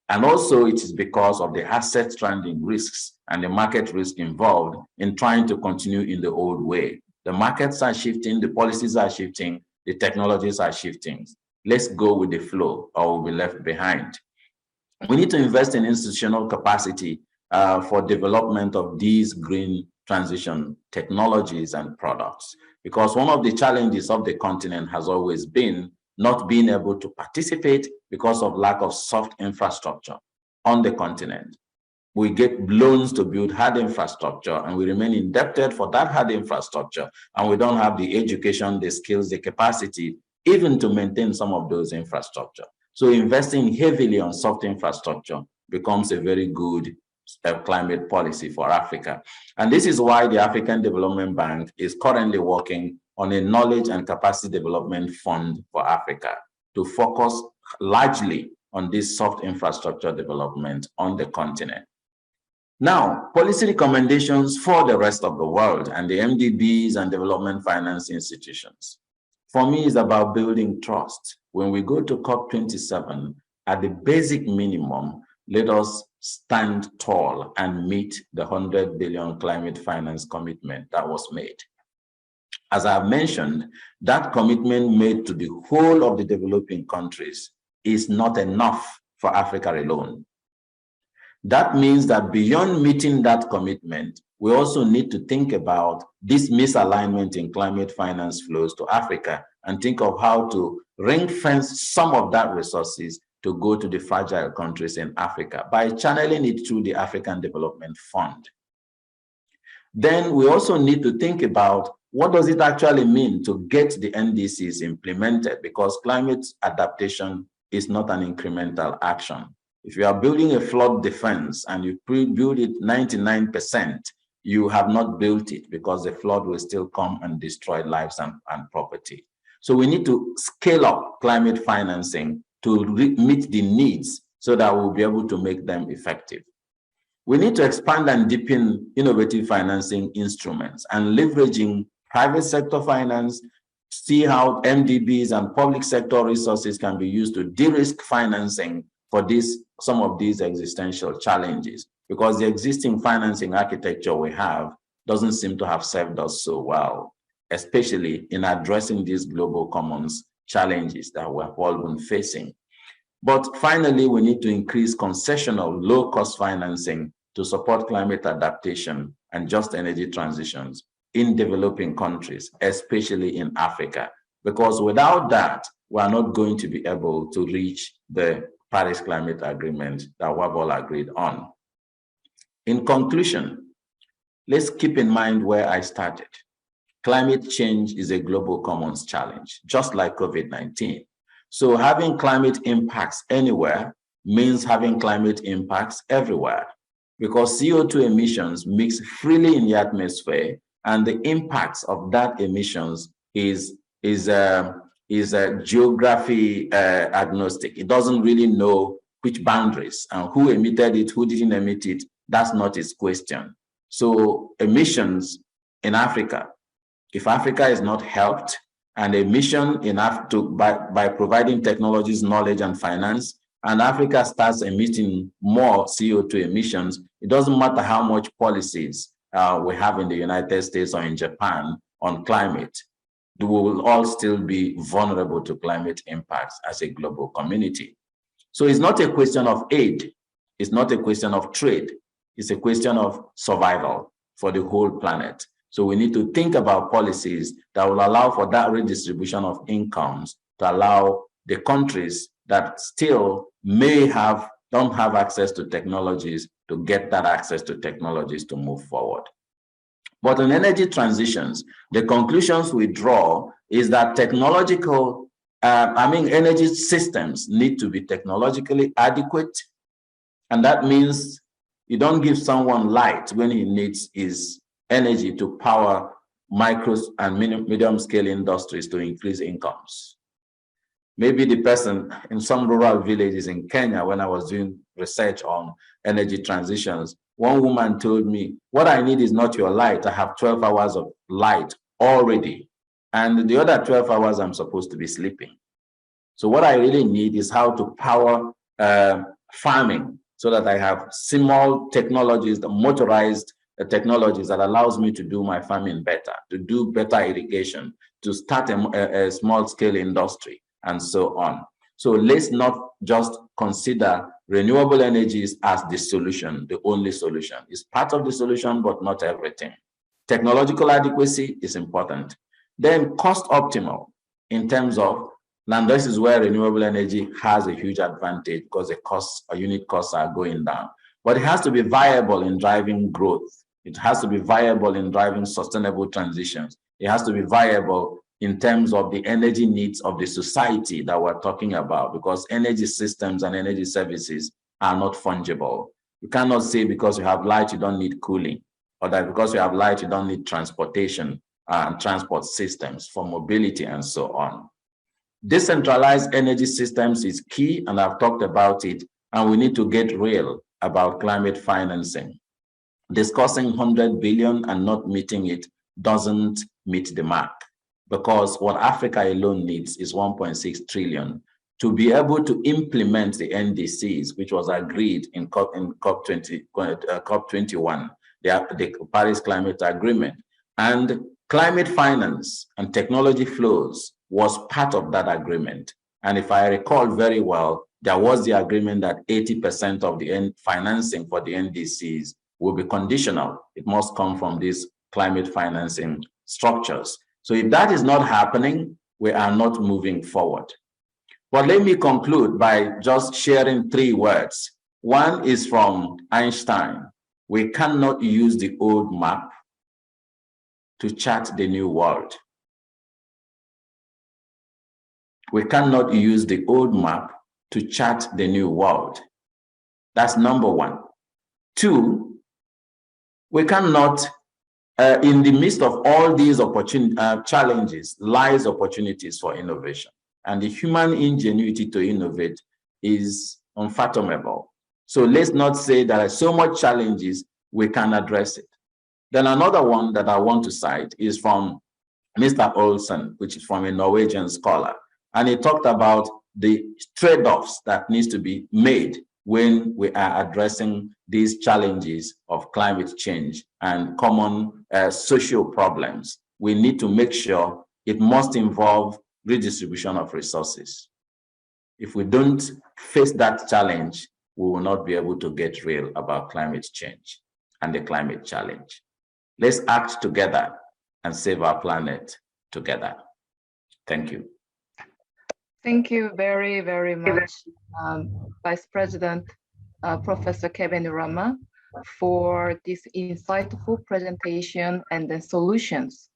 And also it is because of the asset stranding risks and the market risk involved in trying to continue in the old way. The markets are shifting, the policies are shifting, the technologies are shifting. Let's go with the flow or we'll be left behind. We need to invest in institutional capacity for development of these green transition technologies and products, because one of the challenges of the continent has always been not being able to participate because of lack of soft infrastructure on the continent. We get loans to build hard infrastructure and we remain indebted for that hard infrastructure, and we don't have the education, the skills, the capacity even to maintain some of those infrastructure. So investing heavily on soft infrastructure becomes a very good climate policy for Africa. And this is why the African Development Bank is currently working on a knowledge and capacity development fund for Africa to focus largely on this soft infrastructure development on the continent. Now, policy recommendations for the rest of the world and the MDBs and development finance institutions. For me, it's about building trust. When we go to COP27, at the basic minimum, let us stand tall and meet the 100 billion climate finance commitment that was made. As I've mentioned, that commitment made to the whole of the developing countries is not enough for Africa alone. That means that beyond meeting that commitment, we also need to think about this misalignment in climate finance flows to Africa and think of how to ring-fence some of that resources to go to the fragile countries in Africa by channeling it through the African Development Fund. Then we also need to think about what does it actually mean to get the NDCs implemented, because climate adaptation is not an incremental action. If you are building a flood defense and you build it 99%, you have not built it, because the flood will still come and destroy lives and property. So we need to scale up climate financing to meet the needs so that we'll be able to make them effective. We need to expand and deepen innovative financing instruments and leveraging private sector finance, see how MDBs and public sector resources can be used to de-risk financing for some of these existential challenges, because the existing financing architecture we have doesn't seem to have served us so well, especially in addressing these global commons challenges that we're all been facing. But finally, we need to increase concessional low-cost financing to support climate adaptation and just energy transitions in developing countries, especially in Africa, because without that, we are not going to be able to reach the Paris Climate Agreement that we've all agreed on. In conclusion, let's keep in mind where I started. Climate change is a global commons challenge, just like COVID-19. So having climate impacts anywhere means having climate impacts everywhere, because CO2 emissions mix freely in the atmosphere, and the impacts of that emissions is geography agnostic. It doesn't really know which boundaries and who emitted it, who didn't emit it. That's not its question. So emissions in Africa, if Africa is not helped, and emission by providing technologies, knowledge, and finance, and Africa starts emitting more CO2 emissions, it doesn't matter how much policies we have in the United States or in Japan on climate, we will all still be vulnerable to climate impacts as a global community. So it's not a question of aid, it's not a question of trade, it's a question of survival for the whole planet. So we need to think about policies that will allow for that redistribution of incomes to allow the countries that still don't have access to technologies to get that access to technologies to move forward. But in energy transitions, the conclusions we draw is that energy systems need to be technologically adequate. And that means you don't give someone light when he needs his energy to power micro and medium scale industries to increase incomes. Maybe the person in some rural villages in Kenya, when I was doing research on energy transitions, one woman told me, what I need is not your light. I have 12 hours of light already. And the other 12 hours I'm supposed to be sleeping. So what I really need is how to power farming so that I have small technologies, the motorized technologies that allows me to do my farming better, to do better irrigation, to start a small scale industry, and so on. So let's not just consider renewable energies as the solution, the only solution. It's part of the solution, but not everything. Technological adequacy is important. Then cost optimal in terms of, and this is where renewable energy has a huge advantage because the costs or unit costs are going down. But it has to be viable in driving growth. It has to be viable in driving sustainable transitions. It has to be viable in terms of the energy needs of the society that we're talking about, because energy systems and energy services are not fungible. You cannot say because you have light, you don't need cooling, or that because you have light, you don't need transportation and transport systems for mobility and so on. Decentralized energy systems is key, and I've talked about it, and we need to get real about climate financing. discussing 100 billion and not meeting it doesn't meet the mark, because what Africa alone needs is 1.6 trillion to be able to implement the NDCs, which was agreed in COP21, the Paris Climate Agreement. And climate finance and technology flows was part of that agreement. And if I recall very well, there was the agreement that 80% of the financing for the NDCs will be conditional. It must come from these climate financing structures. So if that is not happening, we are not moving forward. But let me conclude by just sharing 3 words. One is from Einstein. We cannot use the old map to chart the new world. We cannot use the old map to chart the new world. That's number 1. 2, we cannot, in the midst of all these challenges, lies opportunities for innovation. And the human ingenuity to innovate is unfathomable. So let's not say there are so much challenges, we can address it. Then another one that I want to cite is from Mr. Olsen, which is from a Norwegian scholar. And he talked about the trade-offs that needs to be made when we are addressing these challenges of climate change and common social problems. We need to make sure it must involve redistribution of resources. If we don't face that challenge, we will not be able to get real about climate change and the climate challenge. Let's act together and save our planet together. Thank you. Thank you very, very much, Vice President, Professor Kevin Urama, for this insightful presentation and the solutions.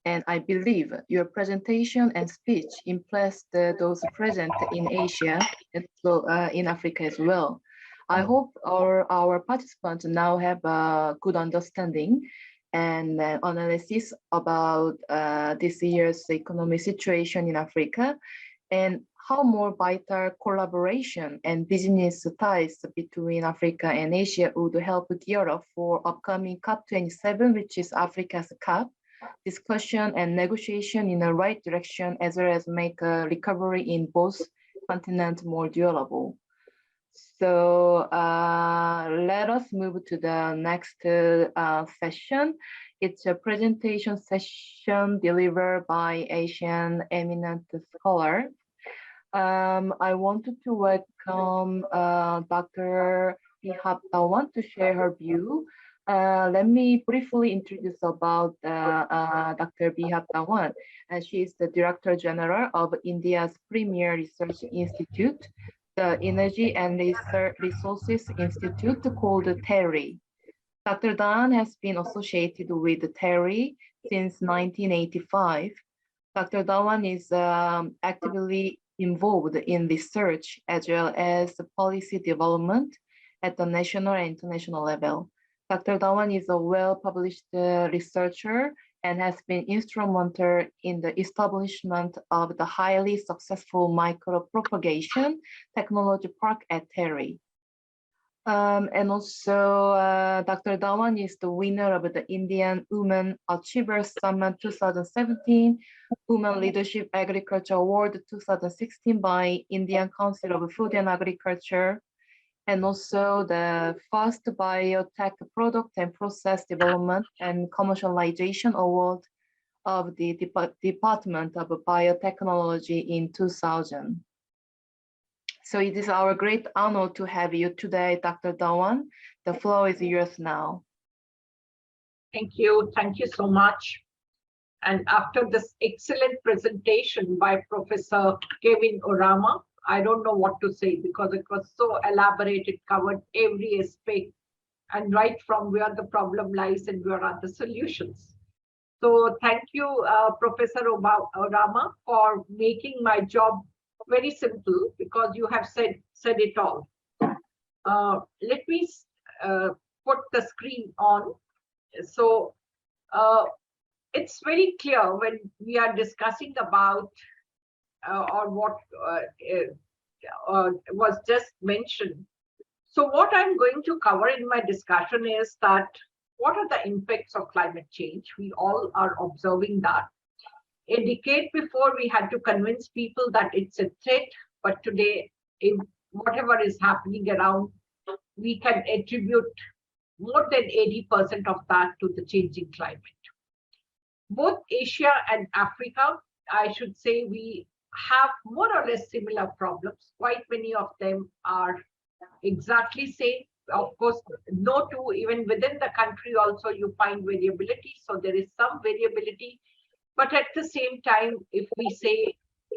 And I believe your presentation and speech impressed those present in Asia and in Africa as well. I hope our participants now have a good understanding and analysis about this year's economic situation in Africa and how more vital collaboration and business ties between Africa and Asia would help gear up for upcoming COP27, which is Africa's COP, discussion and negotiation in the right direction, as well as make a recovery in both continents more durable. So let us move to the next session. It's a presentation session delivered by Asian eminent scholar. I wanted to welcome Dr. Bihap Tawan to share her view. Let me briefly introduce about Dr. Bihap Tawan. She is the Director General of India's premier research institute, the Energy and Resources Institute, called TERI. Dr. Dan has been associated with TERI since 1985. Dr. Dawan is actively involved in research as well as policy development at the national and international level. Dr. Dawan is a well-published researcher and has been instrumental in the establishment of the highly successful micropropagation technology park at TERI. And also, Dr. Dawan is the winner of the Indian Women Achievers Summit 2017, Women Leadership Agriculture Award 2016 by Indian Council of Food and Agriculture, and also the first biotech product and process development and commercialization award of the Department of Biotechnology in 2000. So it is our great honor to have you today, Dr. Dawan. The floor is yours now. Thank you so much. And after this excellent presentation by Professor Kevin Urama, I don't know what to say because it was so elaborate, it covered every aspect and right from where the problem lies and where are the solutions. So thank you, Professor Urama, for making my job very simple because you have said it all. Let me put the screen on. So it's very clear when we are discussing about or what was just mentioned. So what I'm going to cover in my discussion is that what are the impacts of climate change? We all are observing that. A decade before, we had to convince people that it's a threat, but today, whatever is happening around, we can attribute more than 80% of that to the changing climate. Both Asia and Africa, I should say, we have more or less similar problems. Quite many of them are exactly same. Of course, no two, even within the country also you find variability. So there is some variability. But at the same time, if we say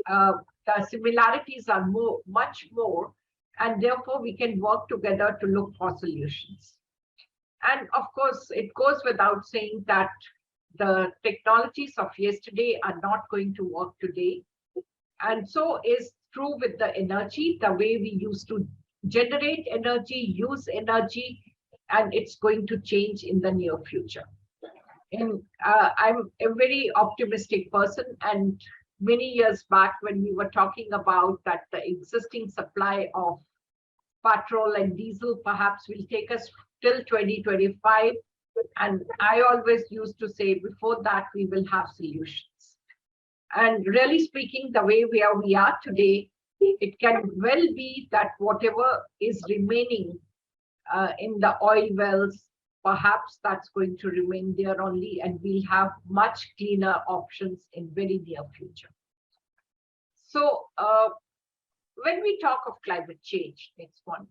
the similarities are much more, and therefore we can work together to look for solutions. And of course, it goes without saying that the technologies of yesterday are not going to work today. And so is true with the energy, the way we used to generate energy, use energy, and it's going to change in the near future. And I'm a very optimistic person, and many years back when we were talking about that the existing supply of petrol and diesel perhaps will take us till 2025, and I always used to say before that we will have solutions. And really speaking, the way we are today, it can well be that whatever is remaining in the oil wells, perhaps that's going to remain there only, and we'll have much cleaner options in very near future. So when we talk of climate change, next one,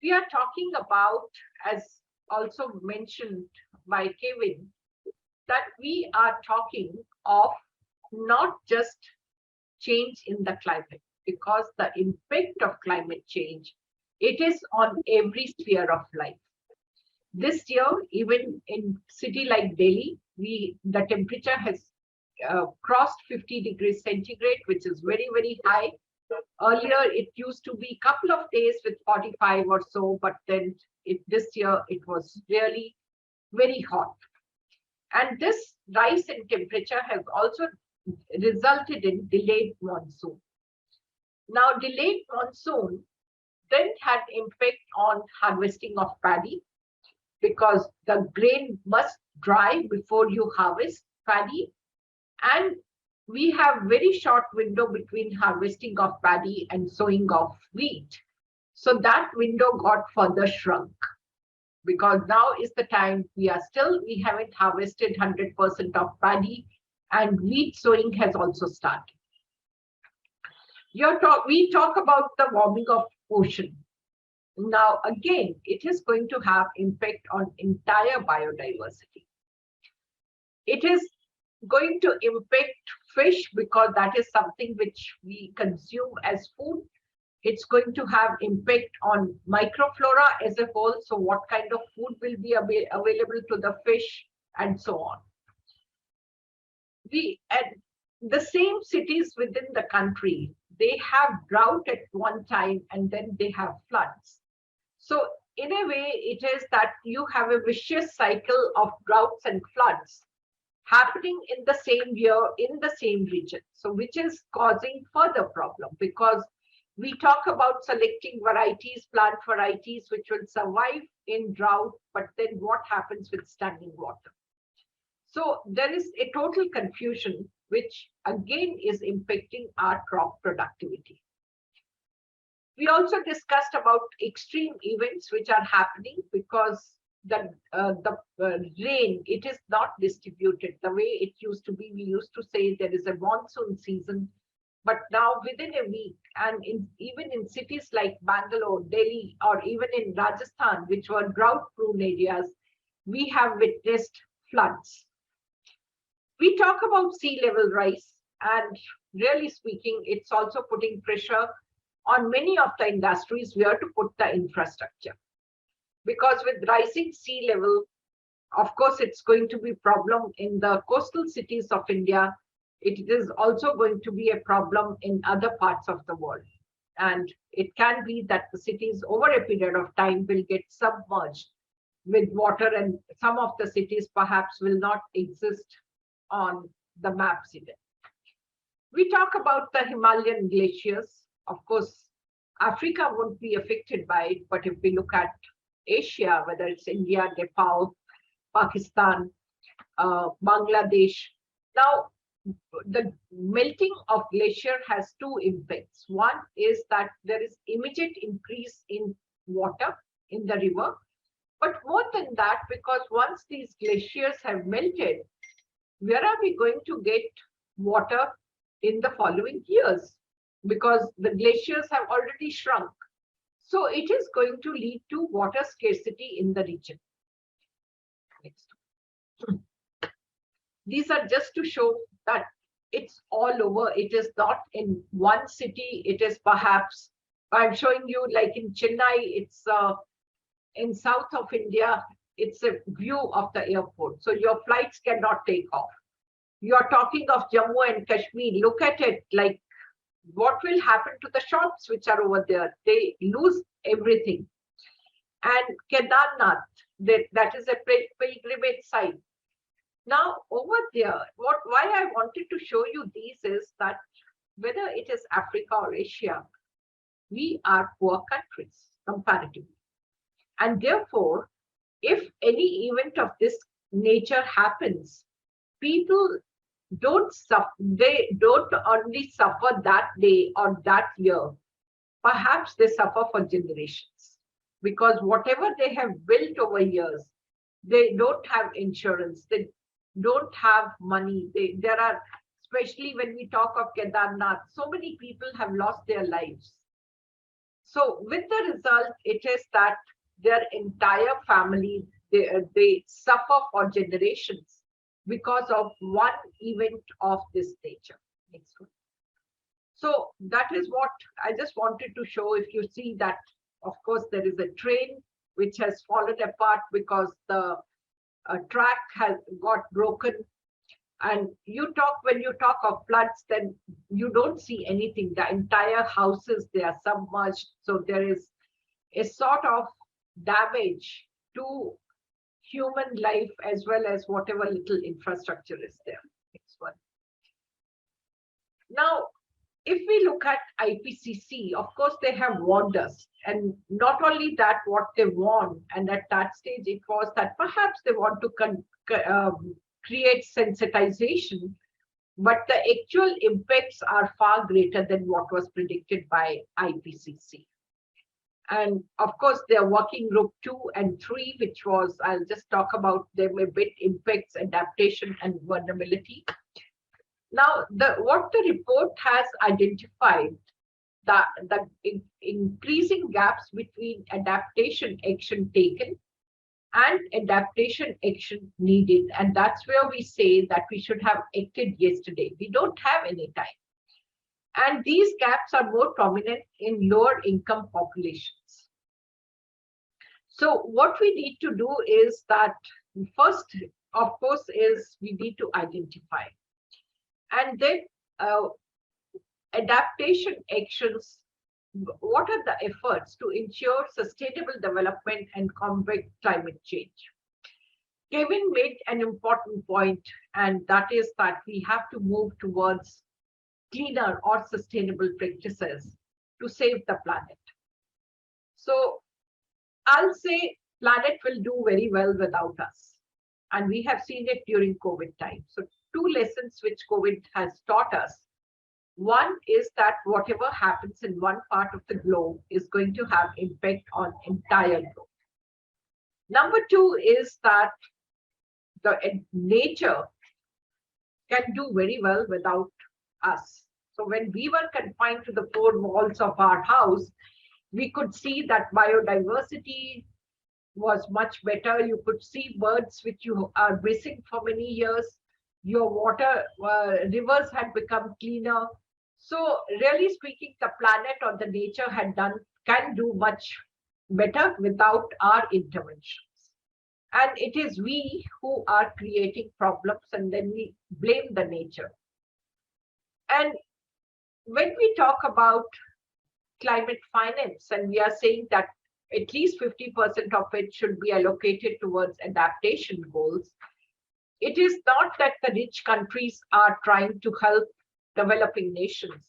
we are talking about, as also mentioned by Kevin, that we are talking of not just change in the climate, because the impact of climate change, it is on every sphere of life. This year, even in city like Delhi, the temperature has crossed 50 degrees centigrade, which is very, very high. Earlier, it used to be a couple of days with 45 or so, but then this year it was really very hot. And this rise in temperature has also resulted in delayed monsoon. Now, delayed monsoon then had impact on harvesting of paddy, because the grain must dry before you harvest paddy. And we have very short window between harvesting of paddy and sowing of wheat. So that window got further shrunk, because now is the time we haven't harvested 100% of paddy, and wheat sowing has also started. We talk about the warming of ocean. Now, again, it is going to have impact on entire biodiversity. It is going to impact fish, because that is something which we consume as food. It's going to have impact on microflora as a whole. So what kind of food will be available to the fish, and so on. And the same cities within the country, they have drought at one time, and then they have floods. So in a way, it is that you have a vicious cycle of droughts and floods happening in the same year, in the same region. So which is causing further problem, because we talk about selecting varieties, plant varieties, which will survive in drought, but then what happens with standing water? So there is a total confusion, which again is impacting our crop productivity. We also discussed about extreme events which are happening because the rain, it is not distributed the way it used to be. We used to say there is a monsoon season, but now within a week, and even in cities like Bangalore, Delhi, or even in Rajasthan, which were drought-prone areas, we have witnessed floods. We talk about sea level rise, and really speaking, it's also putting pressure on many of the industries where to put the infrastructure. Because with rising sea level, of course, it's going to be a problem in the coastal cities of India. It is also going to be a problem in other parts of the world. And it can be that the cities over a period of time will get submerged with water, and some of the cities perhaps will not exist on the maps even. We talk about the Himalayan glaciers. Of course, Africa won't be affected by it, but if we look at Asia, whether it's India, Nepal, Pakistan, Bangladesh. Now, the melting of glacier has two impacts. One is that there is immediate increase in water in the river. But more than that, because once these glaciers have melted, where are we going to get water in the following years? Because the glaciers have already shrunk. So it is going to lead to water scarcity in the region. Next. These are just to show that it's all over. It is not in one city. It is perhaps, I'm showing you like in Chennai, it's in south of India, it's a view of the airport. So your flights cannot take off. You're talking of Jammu and Kashmir. Look at it, like what will happen to the shops which are over there? They lose everything. And Kedarnath, that is a pilgrimage site. Now over there, why I wanted to show you these is that whether it is Africa or Asia, we are poor countries comparatively. And therefore, if any event of this nature happens, people don't suffer, they don't only suffer that day or that year, perhaps they suffer for generations. Because whatever they have built over years, they don't have insurance, they don't have money. There are, especially when we talk of Kedarnath, so many people have lost their lives. So with the result, it is that their entire family, they suffer for generations because of one event of this nature. Next one. So that is what I just wanted to show. If you see that, of course, there is a train which has fallen apart because the track has got broken. And when you talk of floods, then you don't see anything. The entire houses, they are submerged. So there is a sort of damage to human life as well as whatever little infrastructure is there. Next one. Now, if we look at IPCC, of course, they have warned us. And not only that, what they warned, and at that stage, it was that perhaps they want to create sensitization, but the actual impacts are far greater than what was predicted by IPCC. And of course, their working group 2 and 3, which was, I'll just talk about them a bit, impacts, adaptation, and vulnerability. Now, what the report has identified, the increasing gaps between adaptation action taken and adaptation action needed. And that's where we say that we should have acted yesterday. We don't have any time. And these gaps are more prominent in lower income populations. So what we need to do is that first, of course, is we need to identify. And then adaptation actions, what are the efforts to ensure sustainable development and combat climate change? Kevin made an important point, and that is that we have to move towards cleaner or sustainable practices to save the planet. So I'll say planet will do very well without us. And we have seen it during COVID time. So 2 lessons which COVID has taught us. One is that whatever happens in one part of the globe is going to have impact on entire globe. Number 2 is that the nature can do very well without us. So when we were confined to the 4 walls of our house, we could see that biodiversity was much better. You could see birds which you are missing for many years. Your water, rivers had become cleaner. So really speaking, the planet or the nature can do much better without our interventions. And it is we who are creating problems, and then we blame the nature. And when we talk about climate finance, and we are saying that at least 50% of it should be allocated towards adaptation goals, it is not that the rich countries are trying to help developing nations.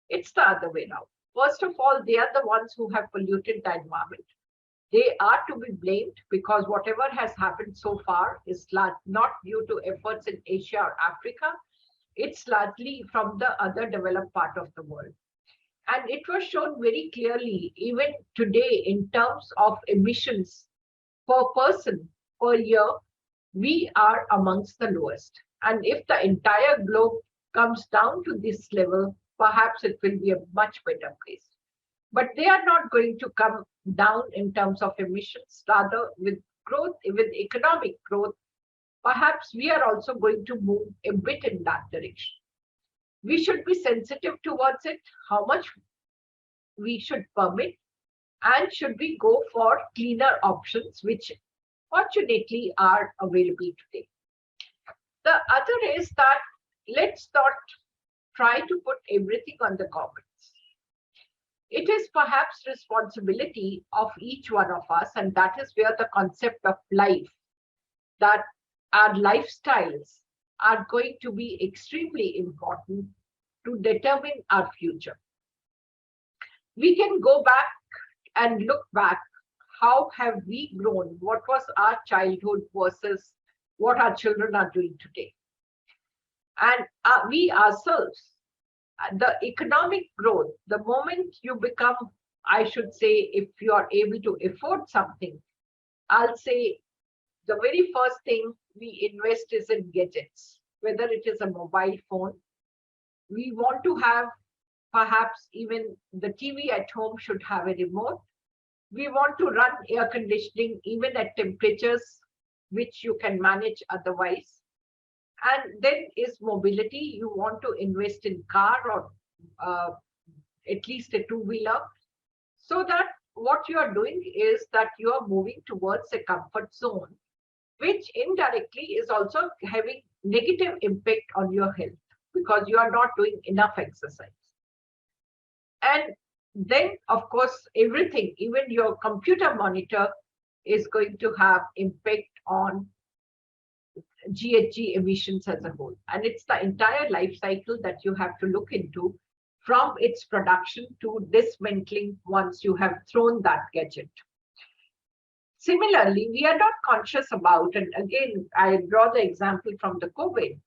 It's the other way around. First of all, they are the ones who have polluted the environment. They are to be blamed because whatever has happened so far is not due to efforts in Asia or Africa. It's largely from the other developed part of the world. And it was shown very clearly, even today, in terms of emissions per person per year, we are amongst the lowest. And if the entire globe comes down to this level, perhaps it will be a much better place. But they are not going to come down in terms of emissions. Rather, with growth, with economic growth, perhaps we are also going to move a bit in that direction. We should be sensitive towards it, how much we should permit, and should we go for cleaner options, which fortunately are available today. The other is that let's not try to put everything on the governments. It is perhaps responsibility of each one of us, and that is where the concept of life, that our lifestyles are going to be extremely important to determine our future. We can go back and look back. How have we grown? What was our childhood versus what our children are doing today? And we ourselves, the economic growth, the moment you become, I should say, if you are able to afford something, I'll say the very first thing we invest is in gadgets, whether it is a mobile phone. We want to have, perhaps even the TV at home should have a remote. We want to run air conditioning even at temperatures which you can manage otherwise. And then is mobility. You want to invest in car or at least a two-wheeler, so that what you are doing is that you are moving towards a comfort zone, which indirectly is also having negative impact on your health because you are not doing enough exercise. And then, of course, everything, even your computer monitor, is going to have impact on GHG emissions as a whole. And it's the entire life cycle that you have to look into, from its production to dismantling once you have thrown that gadget. Similarly, we are not conscious about, and again, I draw the example from the COVID,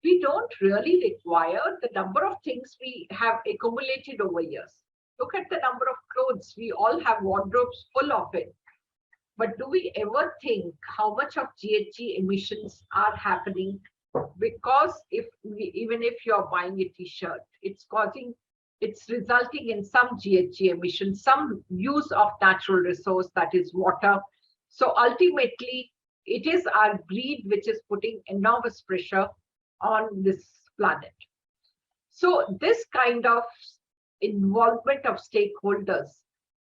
we don't really require the number of things we have accumulated over years. Look at the number of clothes. We all have wardrobes full of it. But do we ever think how much of GHG emissions are happening? Because even if you're buying a t-shirt, it's resulting in some GHG emissions, some use of natural resource, that is water. So ultimately, it is our greed which is putting enormous pressure on this planet. So this kind of involvement of stakeholders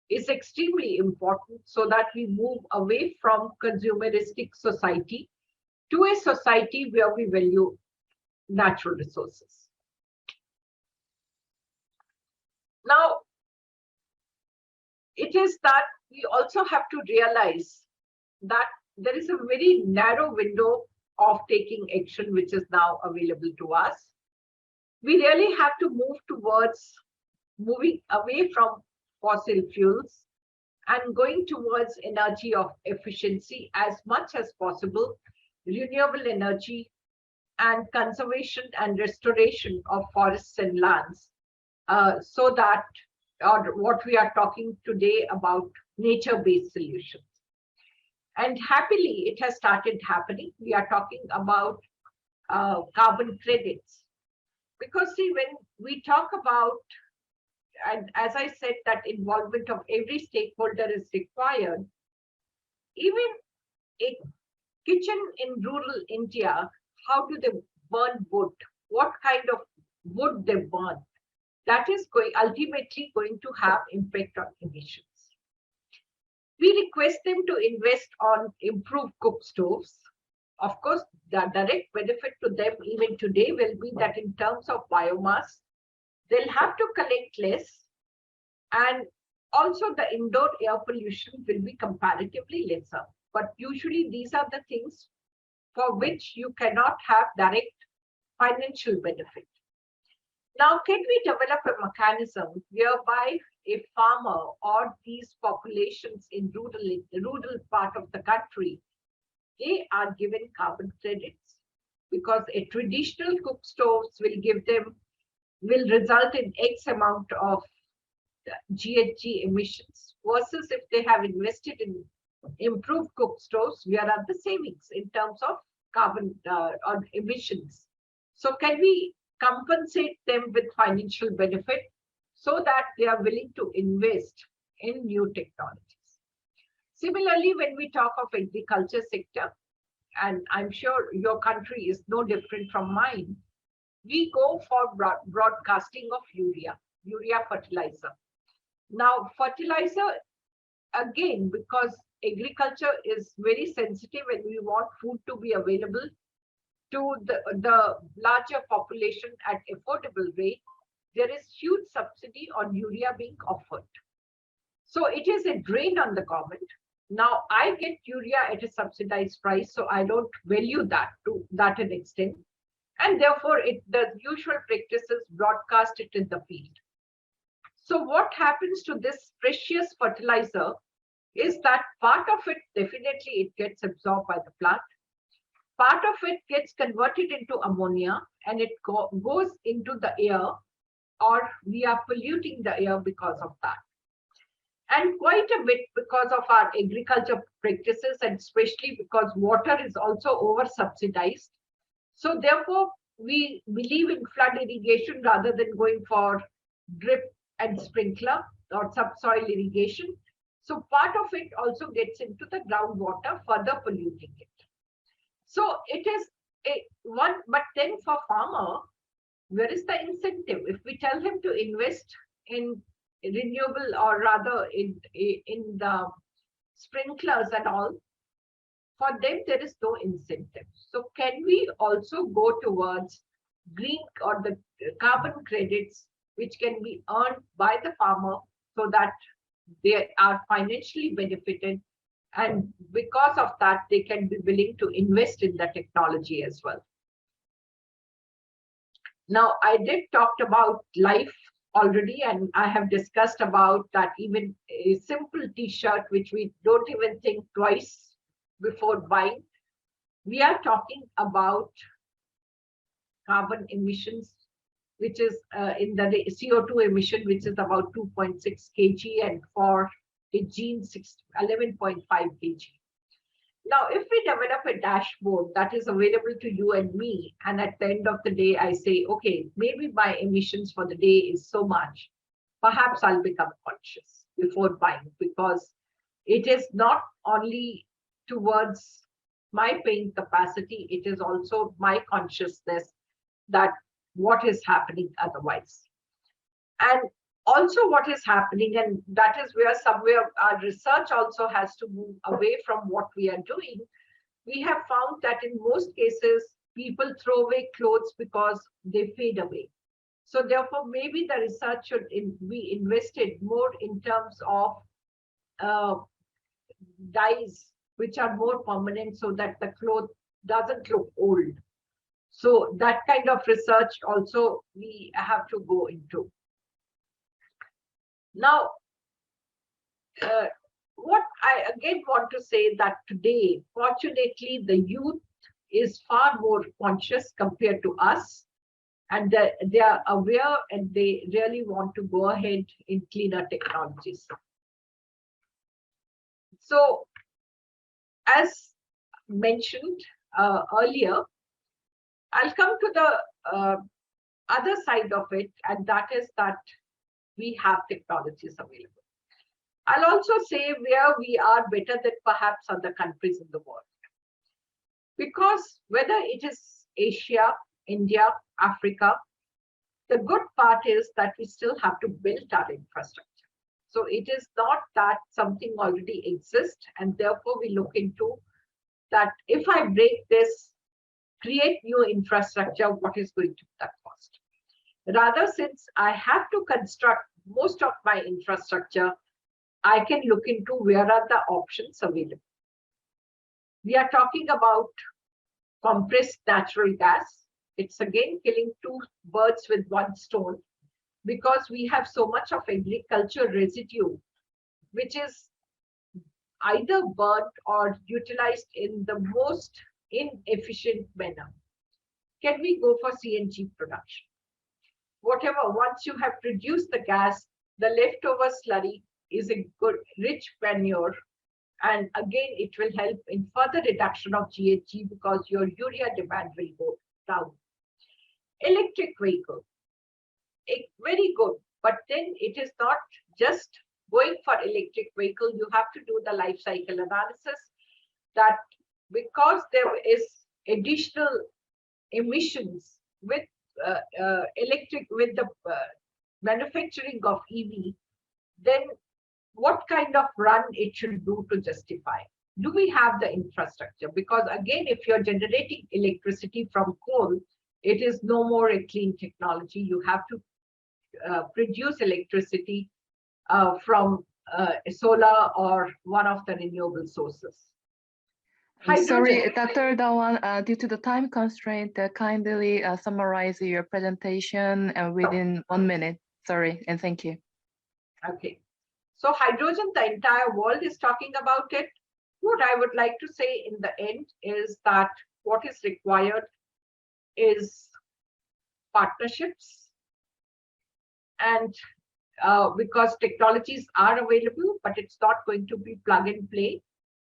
is extremely important, so that we move away from consumeristic society to a society where we value natural resources. Now, it is that we also have to realize that there is a very narrow window of taking action which is now available to us. We really have to move towards moving away from fossil fuels and going towards energy of efficiency as much as possible, renewable energy, and conservation and restoration of forests and lands, so that, or what we are talking today about, nature-based solutions. And happily, it has started happening. We are talking about carbon credits. Because see, when we talk about, and as I said, that involvement of every stakeholder is required, even a kitchen in rural India, how do they burn wood? What kind of wood they burn? That is ultimately going to have impact on emissions. We request them to invest on improved cook stoves. Of course, the direct benefit to them even today will be that in terms of biomass, they'll have to collect less, and also the indoor air pollution will be comparatively lesser. But usually these are the things for which you cannot have direct financial benefit. Now, can we develop a mechanism whereby a farmer or these populations in rural part of the country, they are given carbon credits? Because a traditional cook stoves will result in X amount of GHG emissions, versus if they have invested in improved cook stoves, where are the savings in terms of carbon or emissions? So can we compensate them with financial benefit so that they are willing to invest in new technologies? Similarly, when we talk of agriculture sector, and I'm sure your country is no different from mine, we go for broadcasting of urea fertilizer. Now, fertilizer, again, because agriculture is very sensitive and we want food to be available to the larger population at affordable rate, there is huge subsidy on urea being offered. So it is a drain on the government. Now I get urea at a subsidized price, so I don't value that to that an extent. And therefore the usual practice is broadcast it in the field. So what happens to this precious fertilizer is that part of it, definitely it gets absorbed by the plant. Part of it gets converted into ammonia and it goes into the air, or we are polluting the air because of that. And quite a bit because of our agriculture practices, and especially because water is also over subsidized. So therefore, we believe in flood irrigation rather than going for drip and sprinkler or subsoil irrigation. So part of it also gets into the groundwater, further polluting it. So it is one, but then for farmer, where is the incentive? If we tell him to invest in renewable, or rather in the sprinklers and all, for them there is no incentive. So can we also go towards green or the carbon credits which can be earned by the farmer so that they are financially benefited, and because of that they can be willing to invest in the technology as well. Now I did talk about life already, and I have discussed about that even a simple t-shirt which we don't even think twice before buying. We are talking about carbon emissions, which is in the CO2 emission, which is about 2.6 kg, and for a jeans 11.5 kg. Now, if we develop a dashboard that is available to you and me, and at the end of the day, I say, okay, maybe my emissions for the day is so much, perhaps I'll become conscious before buying, because it is not only towards my paying capacity, it is also my consciousness that what is happening otherwise. And also what is happening, and that is where somewhere our research also has to move away from what we are doing. We have found that in most cases, people throw away clothes because they fade away. So therefore, maybe the research should be invested more in terms of dyes, which are more permanent, so that the cloth doesn't look old. So that kind of research also we have to go into. Now, what I again want to say that today, fortunately, the youth is far more conscious compared to us, and they are aware and they really want to go ahead in cleaner technologies. So, as mentioned earlier, I'll come to the other side of it, and that is that we have technologies available. I'll also say where we are better than perhaps other countries in the world. Because whether it is Asia, India, Africa, the good part is that we still have to build our infrastructure. So it is not that something already exists, and therefore we look into that if I break this, create new infrastructure, what is going to be that cost? Rather, since I have to construct most of my infrastructure, I can look into where are the options available. We are talking about compressed natural gas. it's again killing two birds with one stone, because we have so much of agriculture residue, which is either burnt or utilized in the most inefficient manner. Can we go for CNG production? Whatever, once you have produced the gas, the leftover slurry is a good, rich manure. And again, it will help in further reduction of GHG because your urea demand will go down. Electric vehicle, very good, but then it is not just going for electric vehicle. You have to do the life cycle analysis, that because there is additional emissions with electric, with the manufacturing of EV, then what kind of run it should do to justify? Do we have the infrastructure? Because again, if you're generating electricity from coal, it is no more a clean technology. You have to produce electricity from solar or one of the renewable sources. Sorry, Dr. Dawan, due to the time constraint, kindly summarize your presentation within 1 minute. Sorry, and thank you. Okay. So hydrogen, the entire world is talking about it. What I would like to say in the end is that what is required is partnerships, and because technologies are available, but it's not going to be plug and play.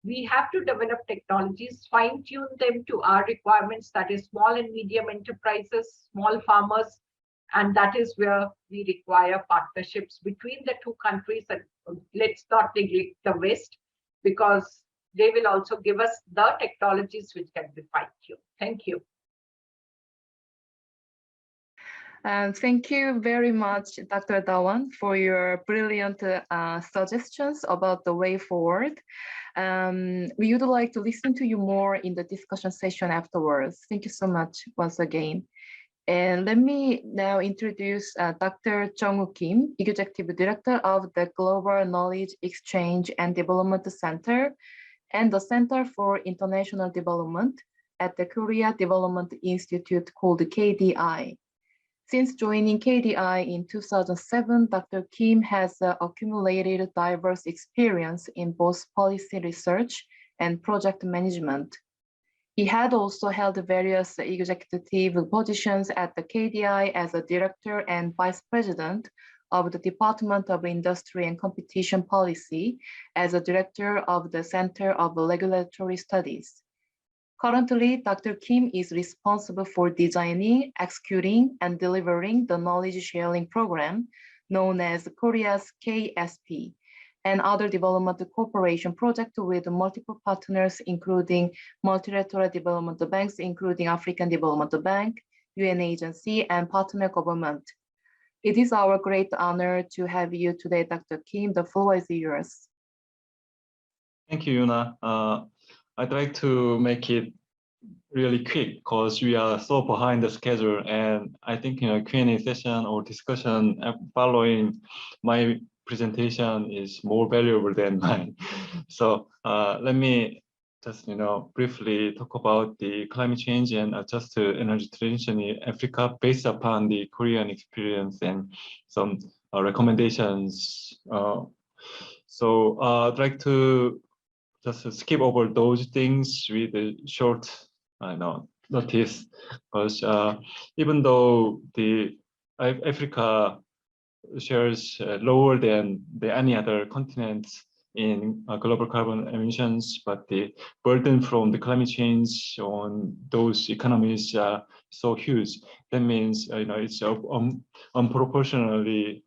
We have to develop technologies, fine-tune them to our requirements, that is small and medium enterprises, small farmers, and that is where we require partnerships between the two countries. And let's not neglect the West, because they will also give us the technologies which can be fine-tuned. Thank you. Thank you very much, Dr. Dawan, for your brilliant suggestions about the way forward. We would like to listen to you more in the discussion session afterwards. Thank you so much once again. And let me now introduce Dr. Jung-woo Kim, Executive Director of the Global Knowledge Exchange and Development Center and the Center for International Development at the Korea Development Institute, called KDI. Since joining KDI in 2007, Dr. Kim has accumulated diverse experience in both policy research and project management. He had also held various executive positions at the KDI as a director and vice president of the Department of Industry and Competition Policy, as a director of the Center of Regulatory Studies. Currently, Dr. Kim is responsible for designing, executing, and delivering the knowledge sharing program known as Korea's KSP, and other development cooperation projects with multiple partners, including multilateral development banks, including African Development Bank, UN agency, and partner government. It is our great honor to have you today, Dr. Kim. The floor is yours. Thank you, Yuna. I'd like to make it really quick because we are so behind the schedule, and I think Q&A session or discussion following my presentation is more valuable than mine. So let me just briefly talk about the climate change and adjusted energy transition in Africa based upon the Korean experience and some recommendations. So I'd like to just skip over those things with a short notice, because even though the Africa shares lower than any other continent in global carbon emissions, but the burden from the climate change on those economies are so huge. That means it's unproportionately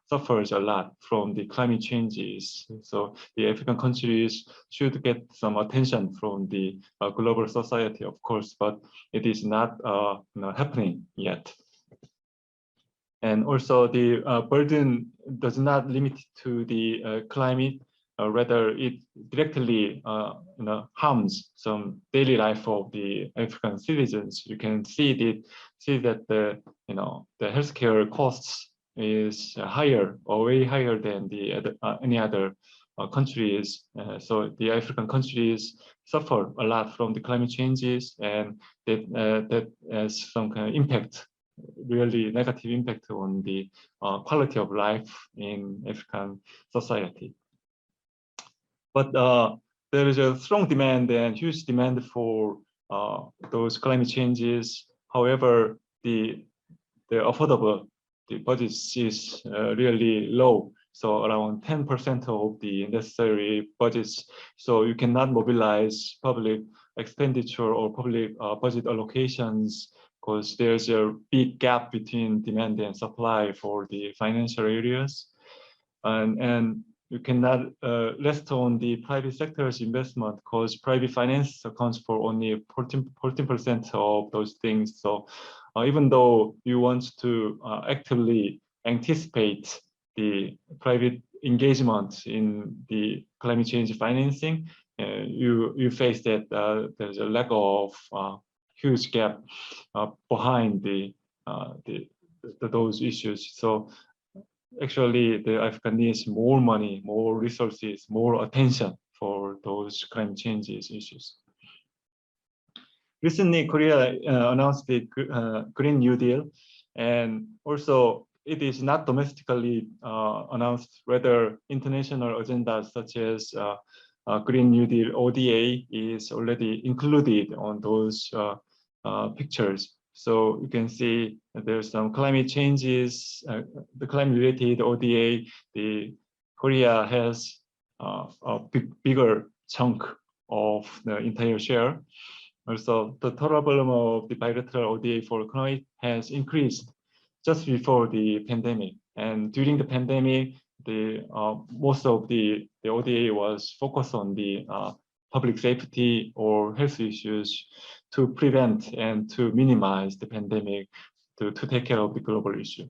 suffers a lot from the climate changes. So the African countries should get some attention from the global society, of course, but it is not happening yet. And also the burden does not limit to the climate, rather it directly harms some daily life of the African citizens. You can see that the healthcare costs is higher or way higher than the any other countries. So the African countries suffer a lot from the climate changes, and that has some kind of impact, really negative impact on the quality of life in African society. But there is a strong demand and huge demand for those climate changes. However, the affordable, the budget is really low. So around 10% of the necessary budgets. So you cannot mobilize public expenditure or public budget allocations, because there's a big gap between demand and supply for the financial areas. And you cannot rest on the private sector's investment, because private finance accounts for only 14% of those things. So even though you want to actively anticipate the private engagement in the climate change financing, you face that there's a lack of huge gap behind those issues. So actually, the Africa needs more money, more resources, more attention for those climate change issues. Recently, Korea announced the Green New Deal, and also it is not domestically announced, rather international agendas such as Green New Deal ODA is already included on those pictures. So you can see that there's some climate changes, the climate-related ODA. Korea has a bigger chunk of the entire share. Also, the total volume of the bilateral ODA for economic has increased just before the pandemic. And during the pandemic, most of the ODA was focused on the public safety or health issues to prevent and to minimize the pandemic, to take care of the global issue.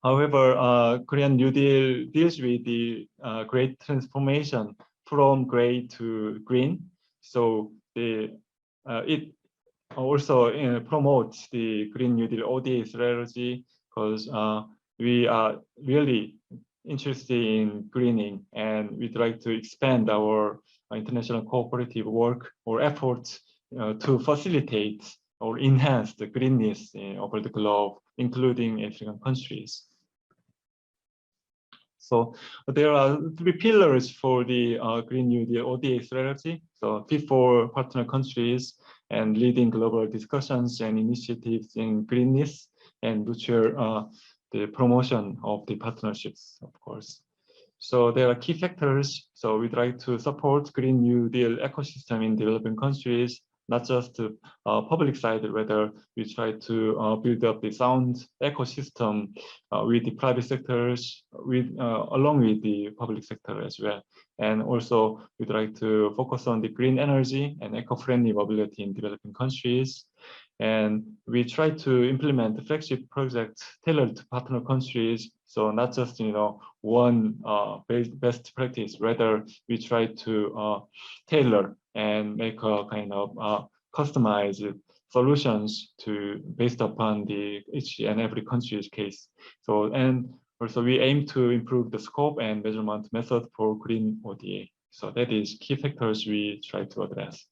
However, Korean New Deal deals with the great transformation from gray to green. So it also promotes the Green New Deal ODA strategy, because we are really interested in greening, and we'd like to expand our international cooperative work or efforts to facilitate or enhance the greenness over the globe, including African countries. So there are 3 pillars for the Green New Deal ODA strategy. So fit for partner countries and leading global discussions and initiatives in greenness, and nurture the promotion of the partnerships, of course. So there are key factors. So we'd like to support Green New Deal ecosystem in developing countries, not just the public side, rather we try to build up the sound ecosystem with the private sectors, along with the public sector as well. And also we'd like to focus on the green energy and eco-friendly mobility in developing countries. And we try to implement the flagship projects tailored to partner countries. So not just one best practice, rather we try to tailor and make a kind of customized solutions based upon each and every country's case. So, and also we aim to improve the scope and measurement method for green ODA. So that is key factors we try to address.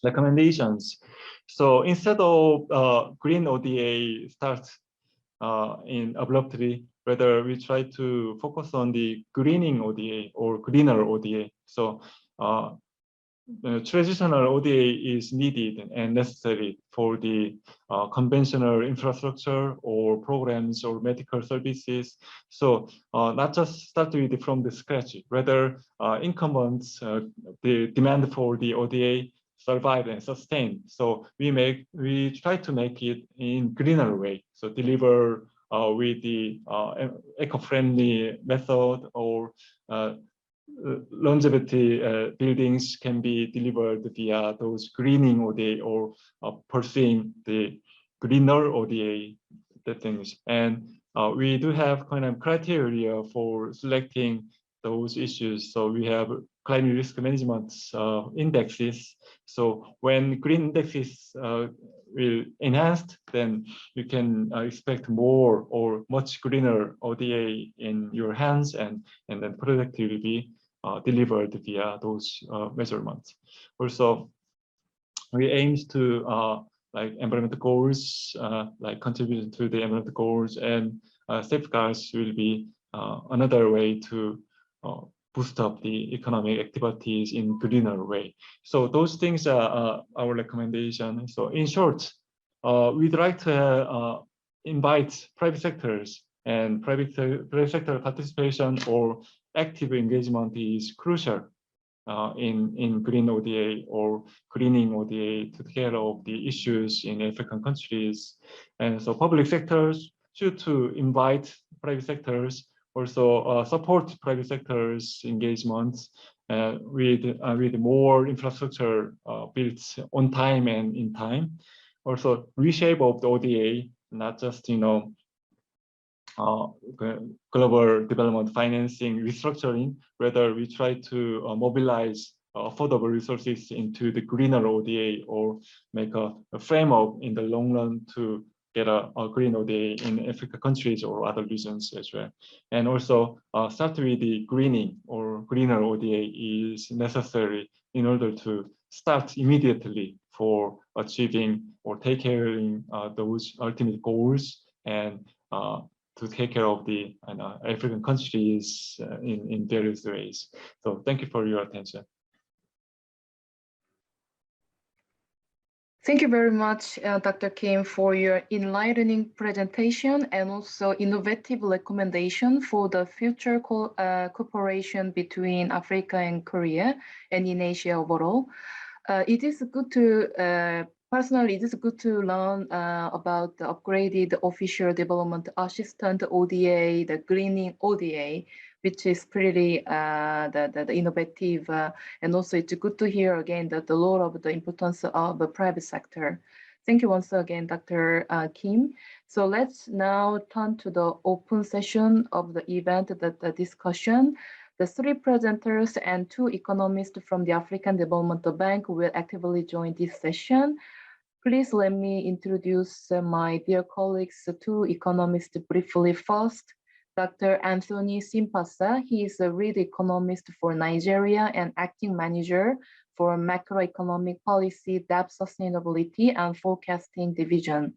Recommendations. So instead of green ODA start in abruptly, rather we try to focus on the greening ODA or greener ODA. So the traditional ODA is needed and necessary for the conventional infrastructure or programs or medical services. So not just start with from the scratch, rather incumbents, the demand for the ODA survive and sustain. So we try to make it in greener way. So deliver with the eco-friendly method, or longevity buildings can be delivered via those greening ODA, or pursuing the greener ODA, the things. And we do have kind of criteria for selecting those issues. So we have climate risk management indexes. So when green indexes will enhanced, then you can expect more or much greener ODA in your hands, and then project will be delivered via those measurements. Also, we aim to like environmental goals, like contributing to the environmental goals, and safeguards will be another way to boost up the economic activities in greener way. So those things are our recommendation. So in short, we'd like to invite private sectors, and private sector participation or active engagement is crucial in green ODA or greening ODA to take care of the issues in African countries. And so public sectors should to invite private sectors, also support private sectors engagements with more infrastructure built on time and in time. Also reshape of the ODA, not just global development financing restructuring, rather we try to mobilize affordable resources into the greener ODA, or make a framework in the long run to get a green ODA in Africa countries or other regions as well. And also start with the greening or greener ODA is necessary in order to start immediately for achieving or taking those ultimate goals, and to take care of the African countries in various ways. So thank you for your attention. Thank you very much, Dr. Kim, for your enlightening presentation and also innovative recommendation for the future cooperation between Africa and Korea and in Asia overall. It is good to, personally, it is good to learn about the upgraded official development assistant ODA, the greening ODA, which is pretty the innovative, and also it's good to hear again that the role of the importance of the private sector. Thank you once again, Dr. Kim. So let's now turn to the open session of the event, the discussion. The three presenters and two economists from the African Development Bank will actively join this session. Please let me introduce my dear colleagues, two economists briefly. First, Dr. Anthony Simpasa. He is a lead economist for Nigeria and acting manager for macroeconomic policy, debt sustainability and forecasting division.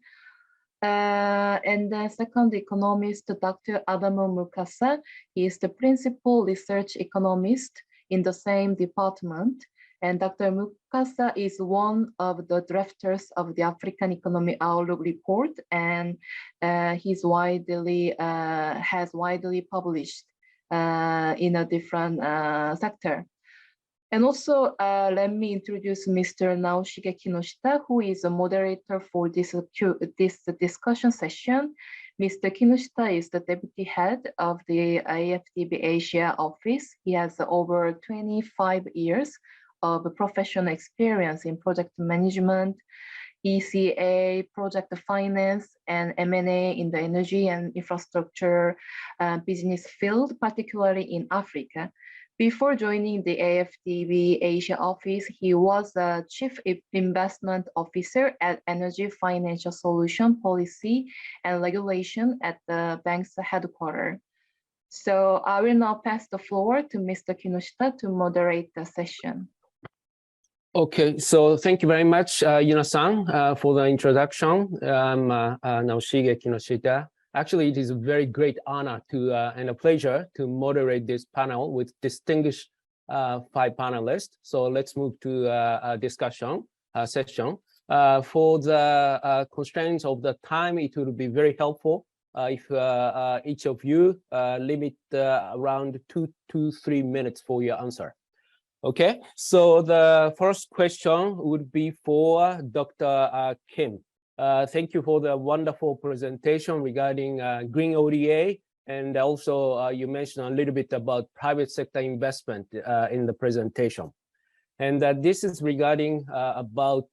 And the second economist, Dr. Adamu Mukasa. He is the principal research economist in the same department. And Dr. Mukasa is one of the drafters of the African Economic Outlook report, and he's has widely published in a different sector. And also, let me introduce Mr. Naoshige Kinoshita, who is a moderator for this discussion session. Mr. Kinoshita is the deputy head of the AFDB Asia office. He has over 25 years of professional experience in project management, ECA, project finance, and M&A in the energy and infrastructure business field, particularly in Africa. Before joining the AFDB Asia office, he was a chief investment officer at Energy Financial Solution Policy and Regulation at the bank's headquarters. So I will now pass the floor to Mr. Kinoshita to moderate the session. Okay, so thank you very much, Yuna-san, for the introduction. I'm Naoshige Kinoshita. Actually, it is a very great honor and a pleasure to moderate this panel with distinguished 5 panelists. So let's move to a discussion session. For the constraints of the time, it would be very helpful if each of you limit around 2 to 3 minutes for your answer. Okay, so the first question would be for Dr. Kim. Thank you for the wonderful presentation regarding green ODA, and also you mentioned a little bit about private sector investment in the presentation. And this is regarding about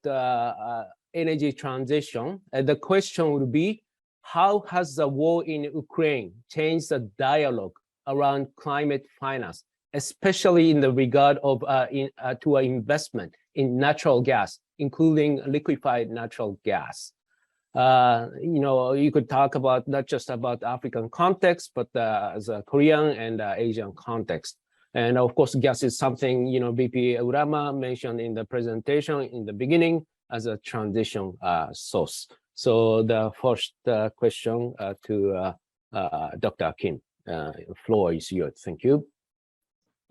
energy transition. The question would be, how has the war in Ukraine changed the dialogue around climate finance, especially in the regard of to investment in natural gas including liquefied natural gas. You could talk about not just about African context, but as a Korean and Asian context. And of course, gas is something, VP Urama mentioned in the presentation in the beginning as a transition source. So the first question to Dr. Kim, floor is yours. Thank you.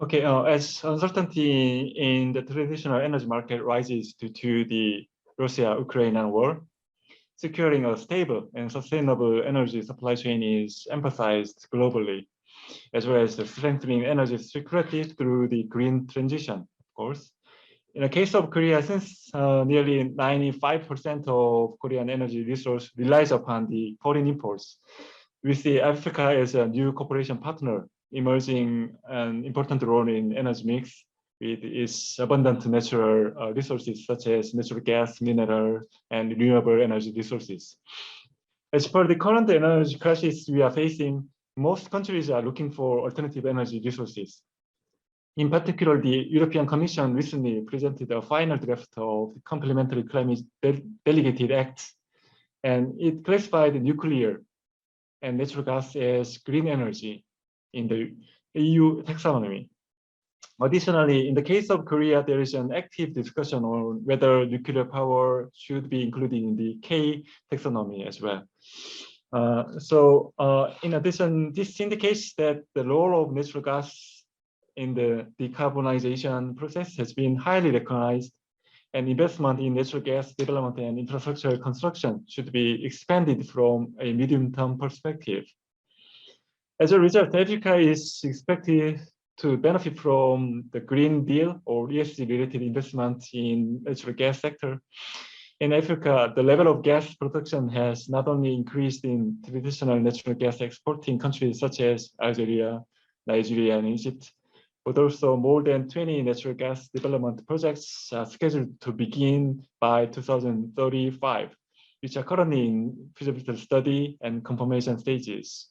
Okay, as uncertainty in the traditional energy market rises due to the Russia-Ukrainian war, securing a stable and sustainable energy supply chain is emphasized globally, as well as strengthening energy security through the green transition, of course. In the case of Korea, since nearly 95% of Korean energy resource relies upon the foreign imports, we see Africa as a new cooperation partner emerging an important role in energy mix with its abundant natural resources such as natural gas, mineral, and renewable energy resources. As per the current energy crisis we are facing, most countries are looking for alternative energy resources. In particular, the European Commission recently presented a final draft of the Complementary Climate Delegated Act, and it classified nuclear and natural gas as green energy in the EU taxonomy. Additionally, in the case of Korea, there is an active discussion on whether nuclear power should be included in the K taxonomy as well. In addition, this indicates that the role of natural gas in the decarbonization process has been highly recognized, and investment in natural gas development and infrastructure construction should be expanded from a medium-term perspective. As a result, Africa is expected to benefit from the Green Deal or ESG-related investment in natural gas sector. In Africa, the level of gas production has not only increased in traditional natural gas exporting countries such as Algeria, Nigeria, and Egypt, but also more than 20 natural gas development projects are scheduled to begin by 2035, which are currently in feasibility study and confirmation stages.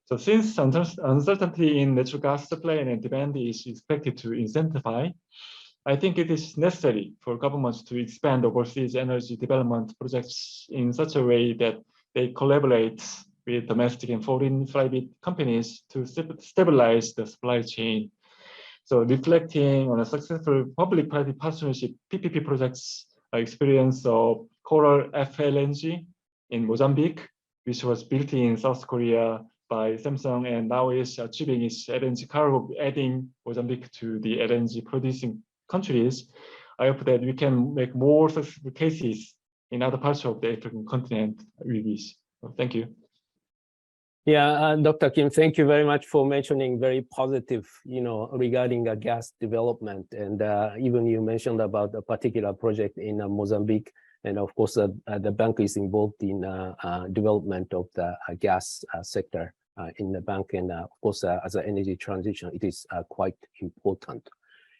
So since uncertainty in natural gas supply and demand is expected to intensify, I think it is necessary for governments to expand overseas energy development projects in such a way that they collaborate with domestic and foreign private companies to stabilize the supply chain. So reflecting on a successful public-private partnership PPP projects experience of Coral FLNG in Mozambique, which was built in South Korea by Samsung and now is achieving its LNG cargo, adding Mozambique to the LNG producing countries. I hope that we can make more successful cases in other parts of the African continent with this. Thank you. Yeah, Dr. Kim, thank you very much for mentioning very positive, regarding gas development. And even you mentioned about a particular project in Mozambique. And of course, the bank is involved in development of the gas sector in the bank. And of course, as an energy transition, it is quite important.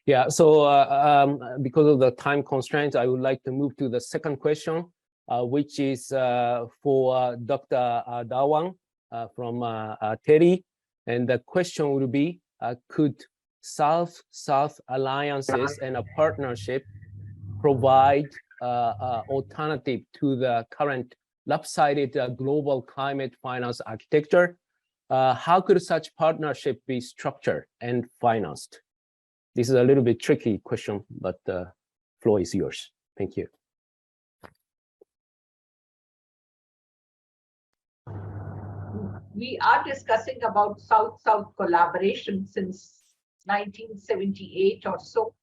Yeah, so because of the time constraints, I would like to move to the second question, which is for Dr. Dawang from Terry. And the question would be, could South-South alliances and a partnership provide alternative to the current lopsided global climate finance architecture? How could such partnership be structured and financed? This is a little bit tricky question, but the floor is yours. Thank you. We are discussing about South-South collaboration since 1978 or so.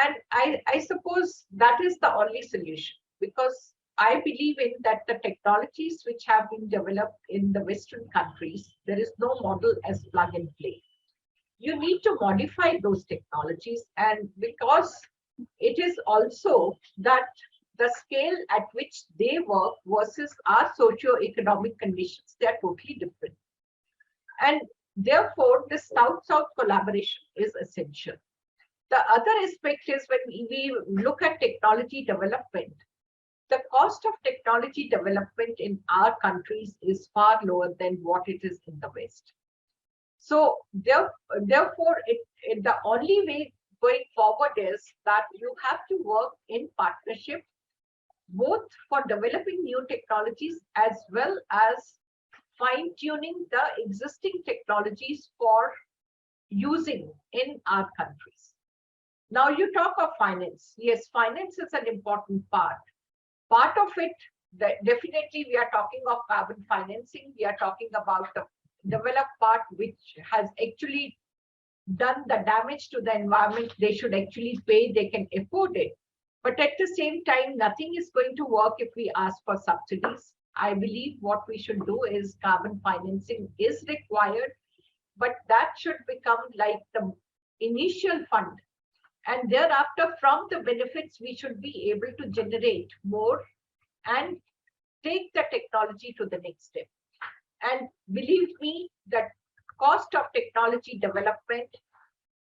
And I suppose that is the only solution, because I believe in that the technologies which have been developed in the Western countries, there is no model as plug and play. You need to modify those technologies, and because it is also that the scale at which they work versus our socio-economic conditions, they are totally different. And therefore, the South-South collaboration is essential. The other aspect is when we look at technology development, the cost of technology development in our countries is far lower than what it is in the West. So therefore, the only way going forward is that you have to work in partnership, both for developing new technologies as well as fine-tuning the existing technologies for using in our countries. Now you talk of finance. Yes, finance is an important part. Part of it, definitely we are talking of carbon financing. We are talking about the developed part, which has actually done the damage to the environment. They should actually pay, they can afford it. But at the same time, nothing is going to work if we ask for subsidies. I believe what we should do is carbon financing is required, but that should become like the initial fund. And thereafter, from the benefits, we should be able to generate more and take the technology to the next step. And believe me, that cost of technology development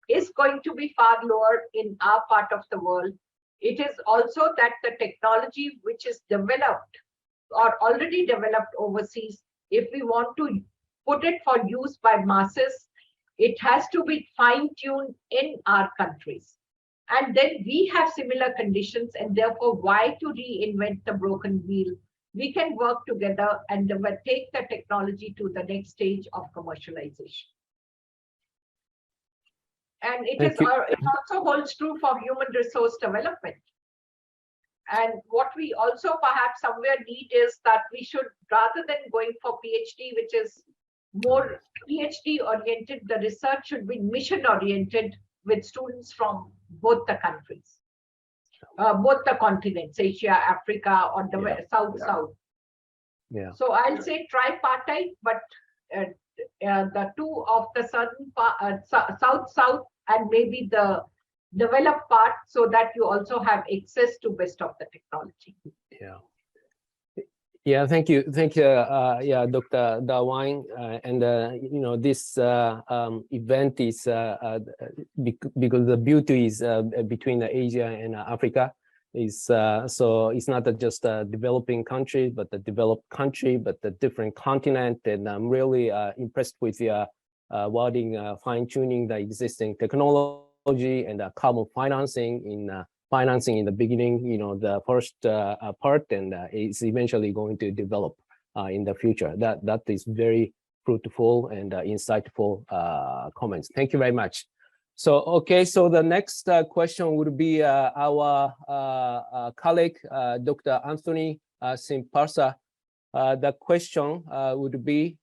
is going to be far lower in our part of the world. It is also that the technology which is developed or already developed overseas, if we want to put it for use by masses, it has to be fine-tuned in our countries. And then we have similar conditions, and therefore why to reinvent the broken wheel? We can work together and take the technology to the next stage of commercialization. And it also holds true for human resource development. And what we also perhaps somewhere need is that we should, rather than going for PhD, which is more PhD oriented, the research should be mission oriented with students from both the countries, both the continents, Asia, Africa, or the South. Yeah. So I'll say tripartite, but the two of the southern part, South, and maybe the developed part, so that you also have access to best of the technology. Yeah, thank you, yeah, Dr. Dawang, and this event is because the beauty is between Asia and Africa is so it's not just a developing country, but the developed country, but the different continent, and I'm really impressed with your wording, fine-tuning the existing technology and carbon financing in the beginning, the first part, and it's eventually going to develop in the future. That is very fruitful and insightful comments. Thank you very much. So, okay, so the next question would be our colleague, Dr. Anthony Simparsa. The question would be,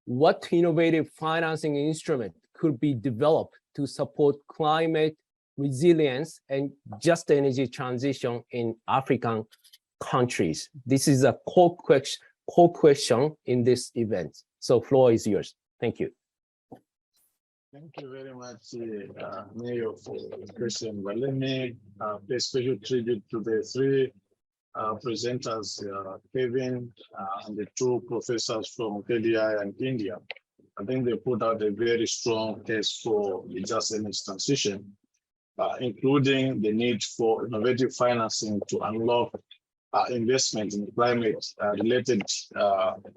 what innovative financing instrument could be developed to support climate resilience and just energy transition in African countries? This is a core question in this event. So floor is yours. Thank you. Thank you very much, Mayor, for the question. But let me pay special tribute to the three presenters, Kevin and the two professors from KDI and India. I think they put out a very strong case for the just energy transition, including the need for innovative financing to unlock investment in climate-related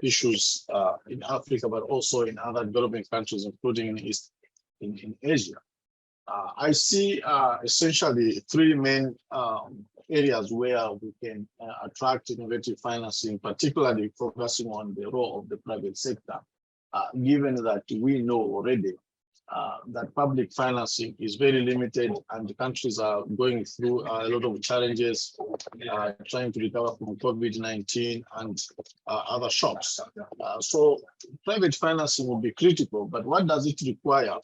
issues in Africa, but also in other developing countries, including in Asia. I see essentially three main areas where we can attract innovative financing, particularly focusing on the role of the private sector, given that we know already that public financing is very limited and the countries are going through a lot of challenges, trying to recover from COVID-19 and other shocks. So private financing will be critical, but what does it require?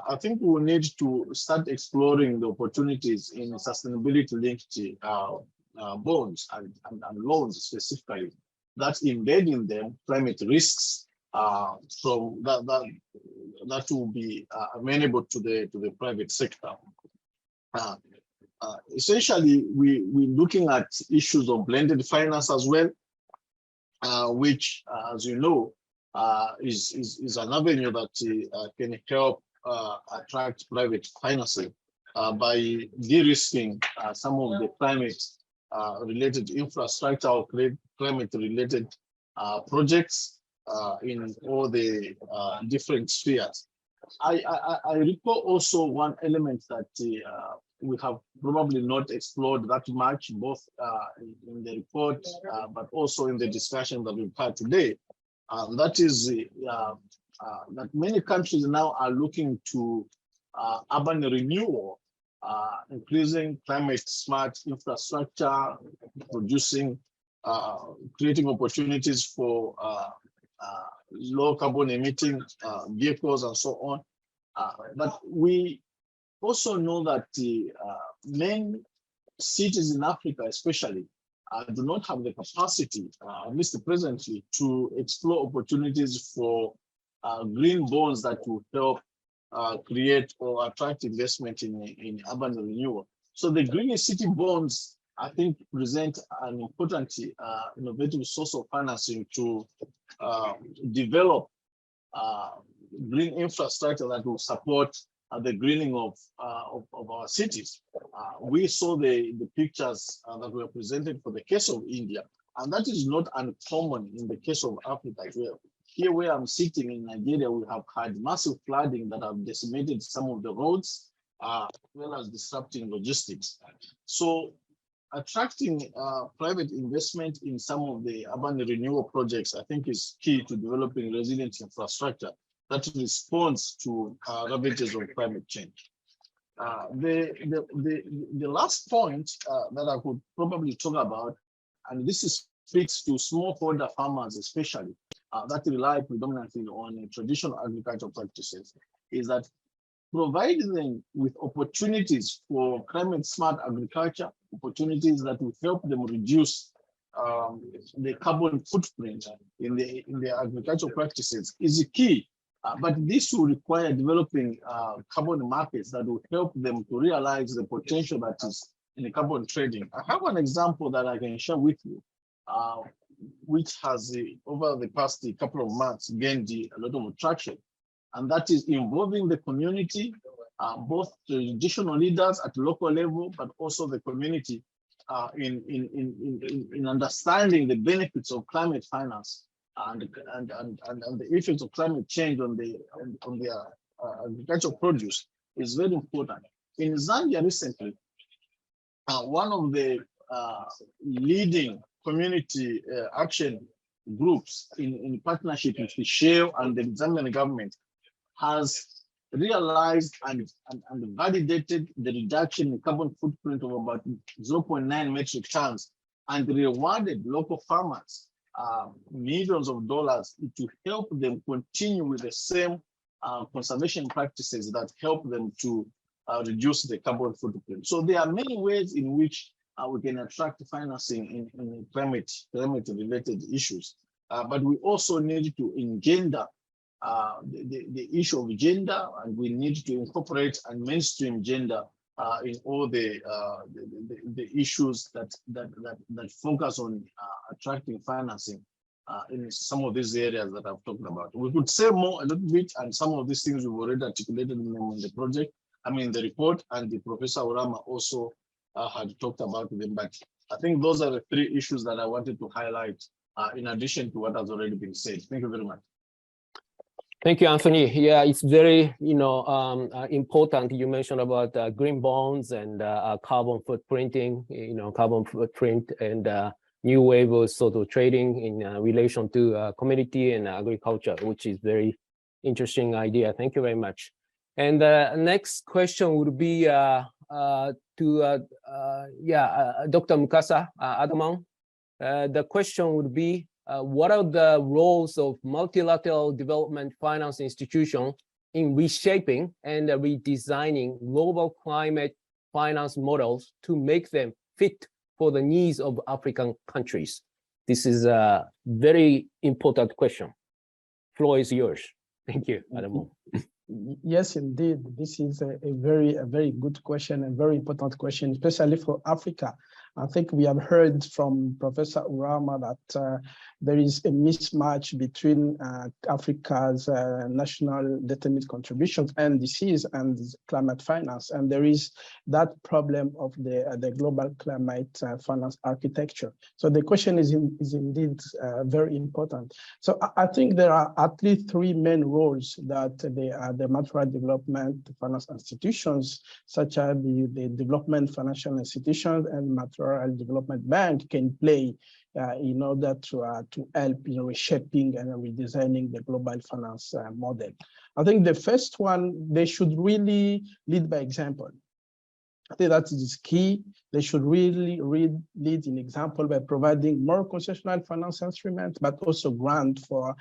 I think we will need to start exploring the opportunities in sustainability-linked bonds and loans specifically, that's embedding them climate risks from that will be amenable to the private sector. Essentially, we're looking at issues of blended finance as well, which, as you know, is an avenue that can help attract private financing by de-risking some of the climate-related infrastructure or climate-related projects in all the different spheres. I recall also one element that we have probably not explored that much, both in the report, but also in the discussion that we've had today. That is that many countries now are looking to urban renewal, increasing climate smart infrastructure, producing, creating opportunities for low carbon emitting vehicles and so on. But we also know that the many cities in Africa, especially, do not have the capacity, at least presently, to explore opportunities for green bonds that will help create or attract investment in urban renewal. So the green city bonds, I think, present an important innovative source of financing to develop green infrastructure that will support the greening of our cities. We saw the pictures that were presented for the case of India, and that is not uncommon in the case of Africa as well. Here where I'm sitting in Nigeria, we have had massive flooding that have decimated some of the roads, as well as disrupting logistics. So attracting private investment in some of the urban renewal projects, I think, is key to developing resilient infrastructure that responds to ravages of climate change. The last point that I could probably talk about, and this speaks to smallholder farmers especially, that rely predominantly on traditional agricultural practices, is that providing them with opportunities for climate smart agriculture, opportunities that will help them reduce the carbon footprint in the agricultural practices is key. But this will require developing carbon markets that will help them to realize the potential that is in the carbon trading. I have an example that I can share with you, which has over the past couple of months gained a lot of traction, and that is involving the community, both traditional leaders at local level, but also the community in understanding the benefits of climate finance and the effects of climate change on the agricultural produce is very important. In Zambia recently, one of the leading community action groups in partnership with the Shell and the Zambian government has realized and validated the reduction in carbon footprint of about 0.9 metric tons and rewarded local farmers millions of dollars to help them continue with the same conservation practices that help them to reduce the carbon footprint. So there are many ways in which we can attract financing in climate-related issues, but we also need to engender the issue of gender, and we need to incorporate and mainstream gender in all the issues that focus on attracting financing in some of these areas that I've talked about. We could say more a little bit, and some of these things we've already articulated in the project, the report, and the Professor Orama also had talked about them. But I think those are the three issues that I wanted to highlight in addition to what has already been said. Thank you very much. Thank you, Anthony. Yeah, it's very, important. You mentioned about green bonds and carbon footprinting, carbon footprint and new wave of sort of trading in relation to community and agriculture, which is very interesting idea. Thank you very much. And next question would be to Dr. Mukasa Adaman. The question would be, what are the roles of multilateral development finance institutions in reshaping and redesigning global climate finance models to make them fit for the needs of African countries? This is a very important question. Floor is yours. Thank you, Adamu. Yes, indeed. This is a very good question, a very important question, especially for Africa. I think we have heard from Professor Urama that there is a mismatch between Africa's national determined contributions, NDCs, and climate finance. And there is that problem of the global climate finance architecture. So the question is indeed very important. So I think there are at least three main roles that the multilateral development finance institutions, such as the development financial institutions and multilateral development bank, can play in order to help in reshaping and redesigning the global finance model. I think the first one, they should really lead by example. I think that is key. They should really lead in example by providing more concessional finance instruments, but also grant for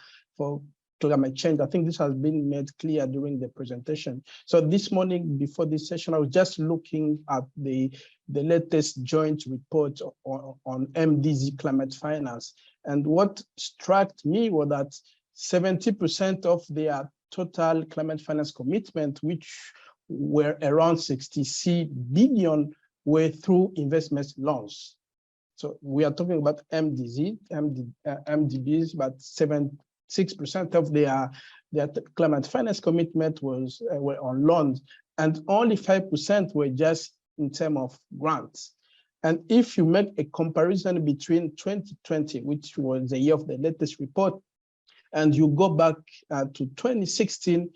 climate change. I think this has been made clear during the presentation. So this morning, before this session, I was just looking at the latest joint report on MDZ climate finance. And what struck me was that 70% of their total climate finance commitment, which were around 66 billion, were through investment loans. So we are talking about MDBs, but 6% of their climate finance commitment were on loans, and only 5% were just in terms of grants. And if you make a comparison between 2020, which was the year of the latest report, and you go back to 2016,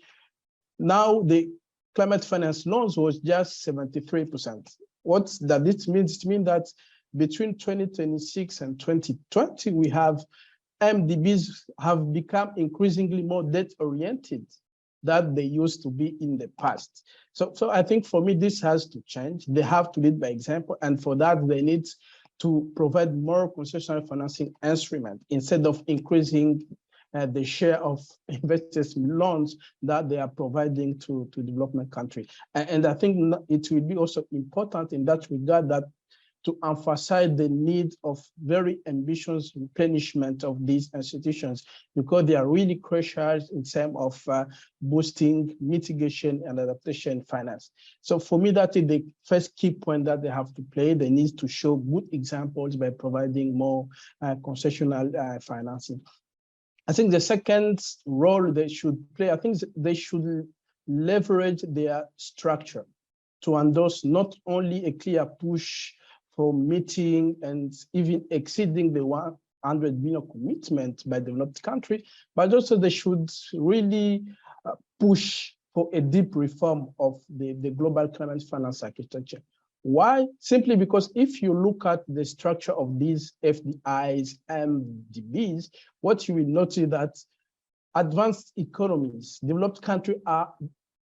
now the climate finance loans was just 73%. What does this mean? It means that between 2026 and 2020, we have MDBs have become increasingly more debt-oriented than they used to be in the past. So I think for me, this has to change. They have to lead by example, and for that, they need to provide more concessional financing instruments instead of increasing the share of investors' loans that they are providing to development countries. And I think it will be also important in that regard that to emphasize the need of very ambitious replenishment of these institutions, because they are really crucial in terms of boosting mitigation and adaptation finance. So for me, that is the first key point that they have to play. They need to show good examples by providing more concessional financing. I think the second role they should play, I think they should leverage their structure to endorse not only a clear push for meeting and even exceeding the 100 billion commitment by developed countries, but also they should really push for a deep reform of the global climate finance architecture. Why? Simply because if you look at the structure of these FDIs and MDBs, what you will notice that advanced economies, developed countries are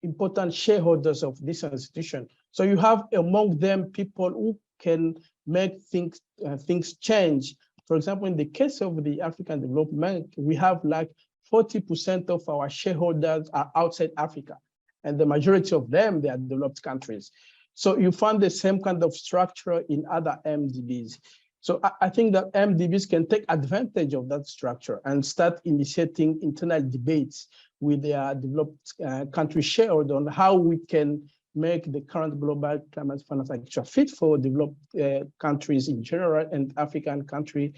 important shareholders of this institution. So you have among them people who can make things change. For example, in the case of the African Development Bank, we have like 40% of our shareholders are outside Africa, and the majority of them, they are developed countries. So you find the same kind of structure in other MDBs. So I think that MDBs can take advantage of that structure and start initiating internal debates with their developed country shareholders on how we can make the current global climate finance architecture fit for developed countries in general and African countries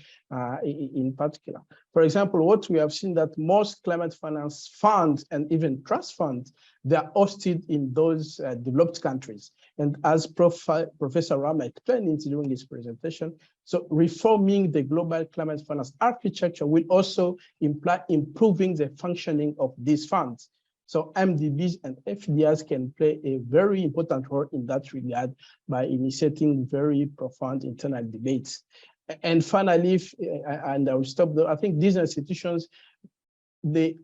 in particular. For example, what we have seen that most climate finance funds and even trust funds, they are hosted in those developed countries. And as Professor Rama explained during his presentation, so reforming the global climate finance architecture will also imply improving the functioning of these funds. So MDBs and FDIs can play a very important role in that regard by initiating very profound internal debates. And finally, and I will stop there, I think these institutions, they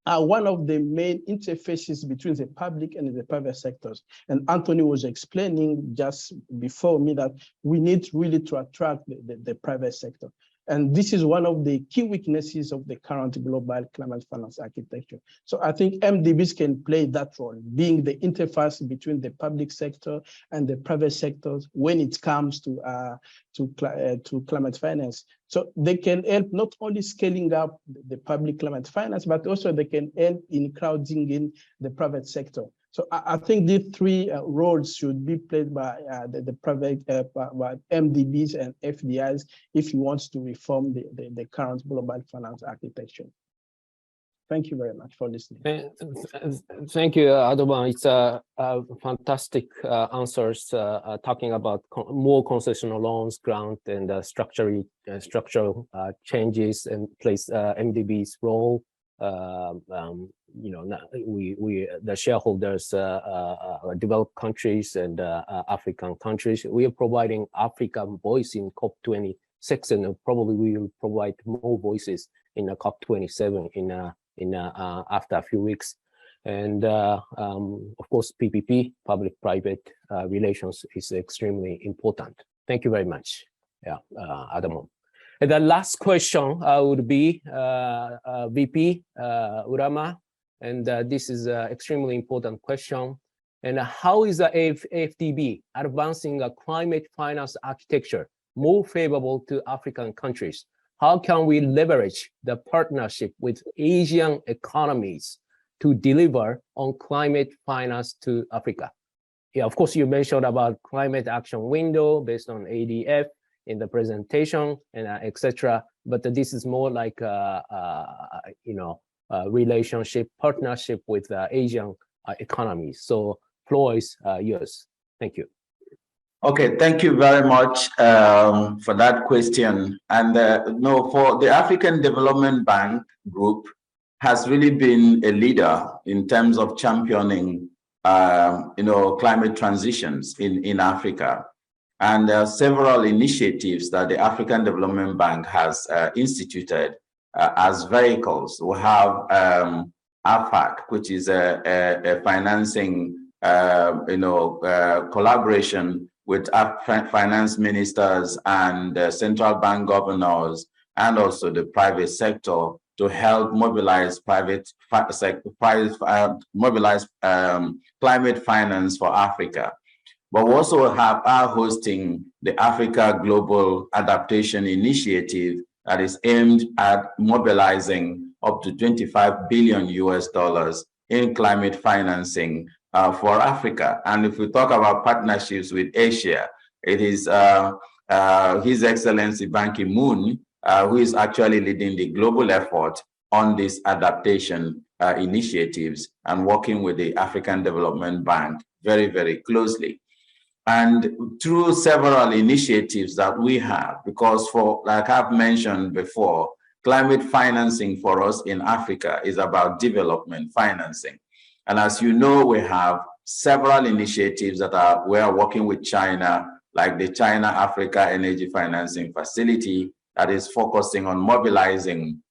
are one of the main interfaces between the public and the private sectors. And Anthony was explaining just before me that we need really to attract the private sector. And this is one of the key weaknesses of the current global climate finance architecture. So I think MDBs can play that role, being the interface between the public sector and the private sectors when it comes to climate finance. So they can help not only scaling up the public climate finance, but also they can help in crowding in the private sector. So I think these three roles should be played by the private by MDBs and FDIs if you want to reform the current global finance architecture. Thank you very much for listening. Thank you, Adoban. It's fantastic answers talking about more concessional loans, grant, and structural changes and place MDB's role. You know, the shareholders, developed countries and African countries, we are providing African voice in COP26, and probably we will provide more voices in the COP27 after a few weeks. And of course, PPP, public-private relations, is extremely important. Thank you very much, Adamo. And the last question would be VP Urama, and this is an extremely important question. And how is the AFDB advancing a climate finance architecture more favorable to African countries? How can we leverage the partnership with Asian economies to deliver on climate finance to Africa? Yeah, of course, you mentioned about climate action window based on ADF in the presentation and etc. But this is more like relationship, partnership with Asian economies. So floor is yours. Thank you. Okay, thank you very much for that question. And for the African Development Bank Group has really been a leader in terms of championing, climate transitions in Africa. And there are several initiatives that the African Development Bank has instituted as vehicles. We have AFAC, which is a financing, collaboration with finance ministers and central bank governors, and also the private sector, to help mobilize climate finance for Africa. But we also are hosting the Africa Global Adaptation Initiative that is aimed at mobilizing up to $25 billion in climate financing for Africa. And if we talk about partnerships with Asia, it is His Excellency Ban Ki-moon who is actually leading the global effort on these adaptation initiatives and working with the African Development Bank very, very closely. And through several initiatives that we have, because like I've mentioned before, climate financing for us in Africa is about development financing. And as you know, we have several initiatives that we're working with China, like the China Africa Energy Financing Facility, that is focusing on mobilizing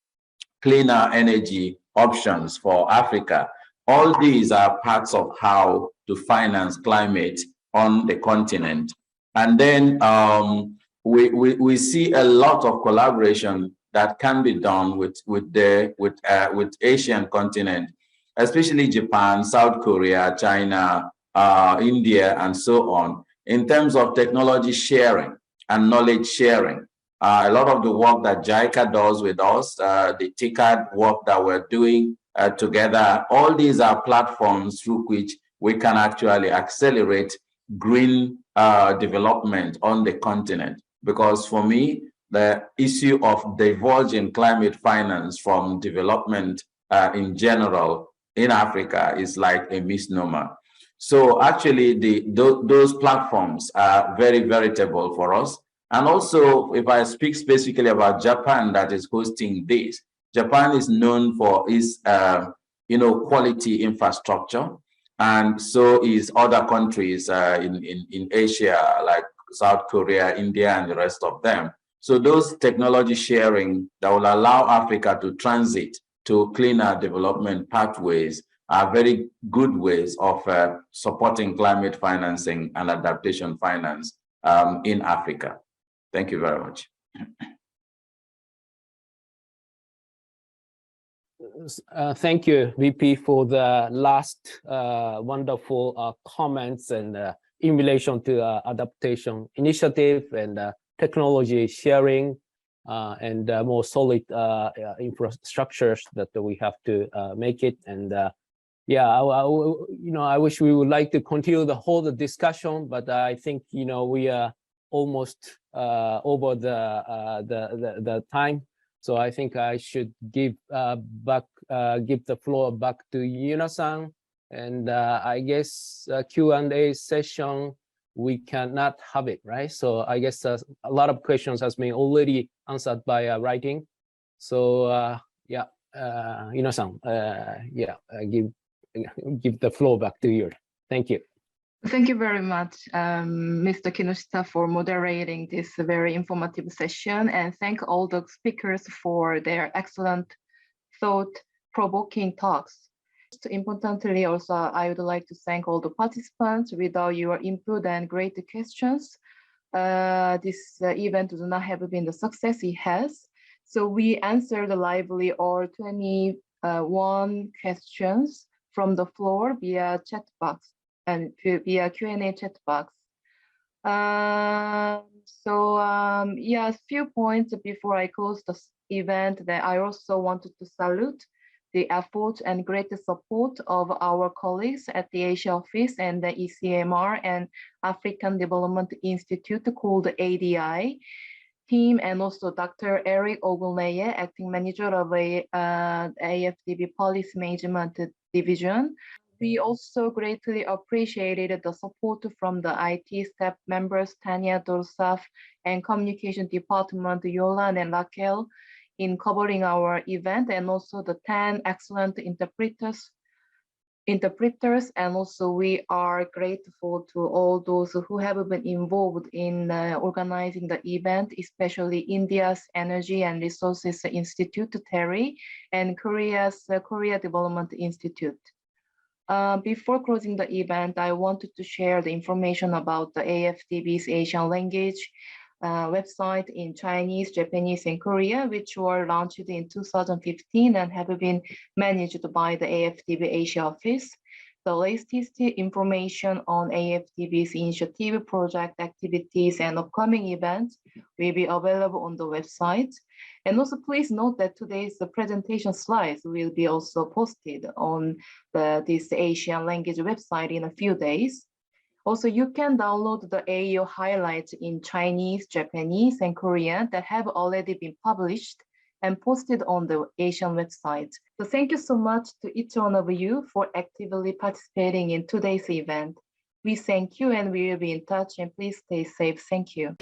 cleaner energy options for Africa. All these are parts of how to finance climate on the continent. And then we see a lot of collaboration that can be done with Asian continent, especially Japan, South Korea, China, India, and so on, in terms of technology sharing and knowledge sharing. A lot of the work that JICA does with us, the TICAD work that we're doing together, all these are platforms through which we can actually accelerate green development on the continent. Because for me, the issue of diverging climate finance from development in general in Africa is like a misnomer. So actually, those platforms are very veritable for us. And also, if I speak specifically about Japan that is hosting this, Japan is known for its quality infrastructure, and so is other countries in Asia, like South Korea, India, and the rest of them. So those technology sharing that will allow Africa to transit to cleaner development pathways are very good ways of supporting climate financing and adaptation finance in Africa. Thank you very much. Thank you, VP, for the last wonderful comments and in relation to adaptation initiative and technology sharing and more solid infrastructures that we have to make it. And yeah, I wish we would like to continue the whole discussion, but I think, we are almost over the time. So I think I should give the floor back to Yuna-san. And I guess Q&A session, we cannot have it, right? So I guess a lot of questions has been already answered by writing. So yeah, Yuna-san, give the floor back to you. Thank you. Thank you very much, Mr. Kinoshita, for moderating this very informative session, and thank all the speakers for their excellent, thought-provoking talks. Importantly, also, I would like to thank all the participants. Without your input and great questions, this event would not have been the success it has. So we answered lively all 21 questions from the floor via chat box and via Q&A chat box. Yeah, a few points before I close the event that I also wanted to salute the effort and great support of our colleagues at the Asia office and the ECMR and African Development Institute called ADI team, and also Dr. Eric Ogunleye, acting manager of AFDB Policy Management Division. We also greatly appreciated the support from the IT staff members, Tanya Dorsaf, and Communication Department, Yolan and Raquel, in covering our event, and also the 10 excellent interpreters, and also we are grateful to all those who have been involved in organizing the event, especially India's Energy and Resources Institute, TERI, and Korea's Korea Development Institute. Before closing the event, I wanted to share the information about the AFDB's Asian language website in Chinese, Japanese, and Korea, which were launched in 2015 and have been managed by the AFDB Asia office. The latest information on AFDB's initiative, project activities, and upcoming events will be available on the website. And also please note that today's presentation slides will be also posted on this Asian language website in a few days. Also, you can download the AO highlights in Chinese, Japanese, and Korean that have already been published and posted on the Asian website. So thank you so much to each one of you for actively participating in today's event. We thank you and we will be in touch, and please stay safe. Thank you.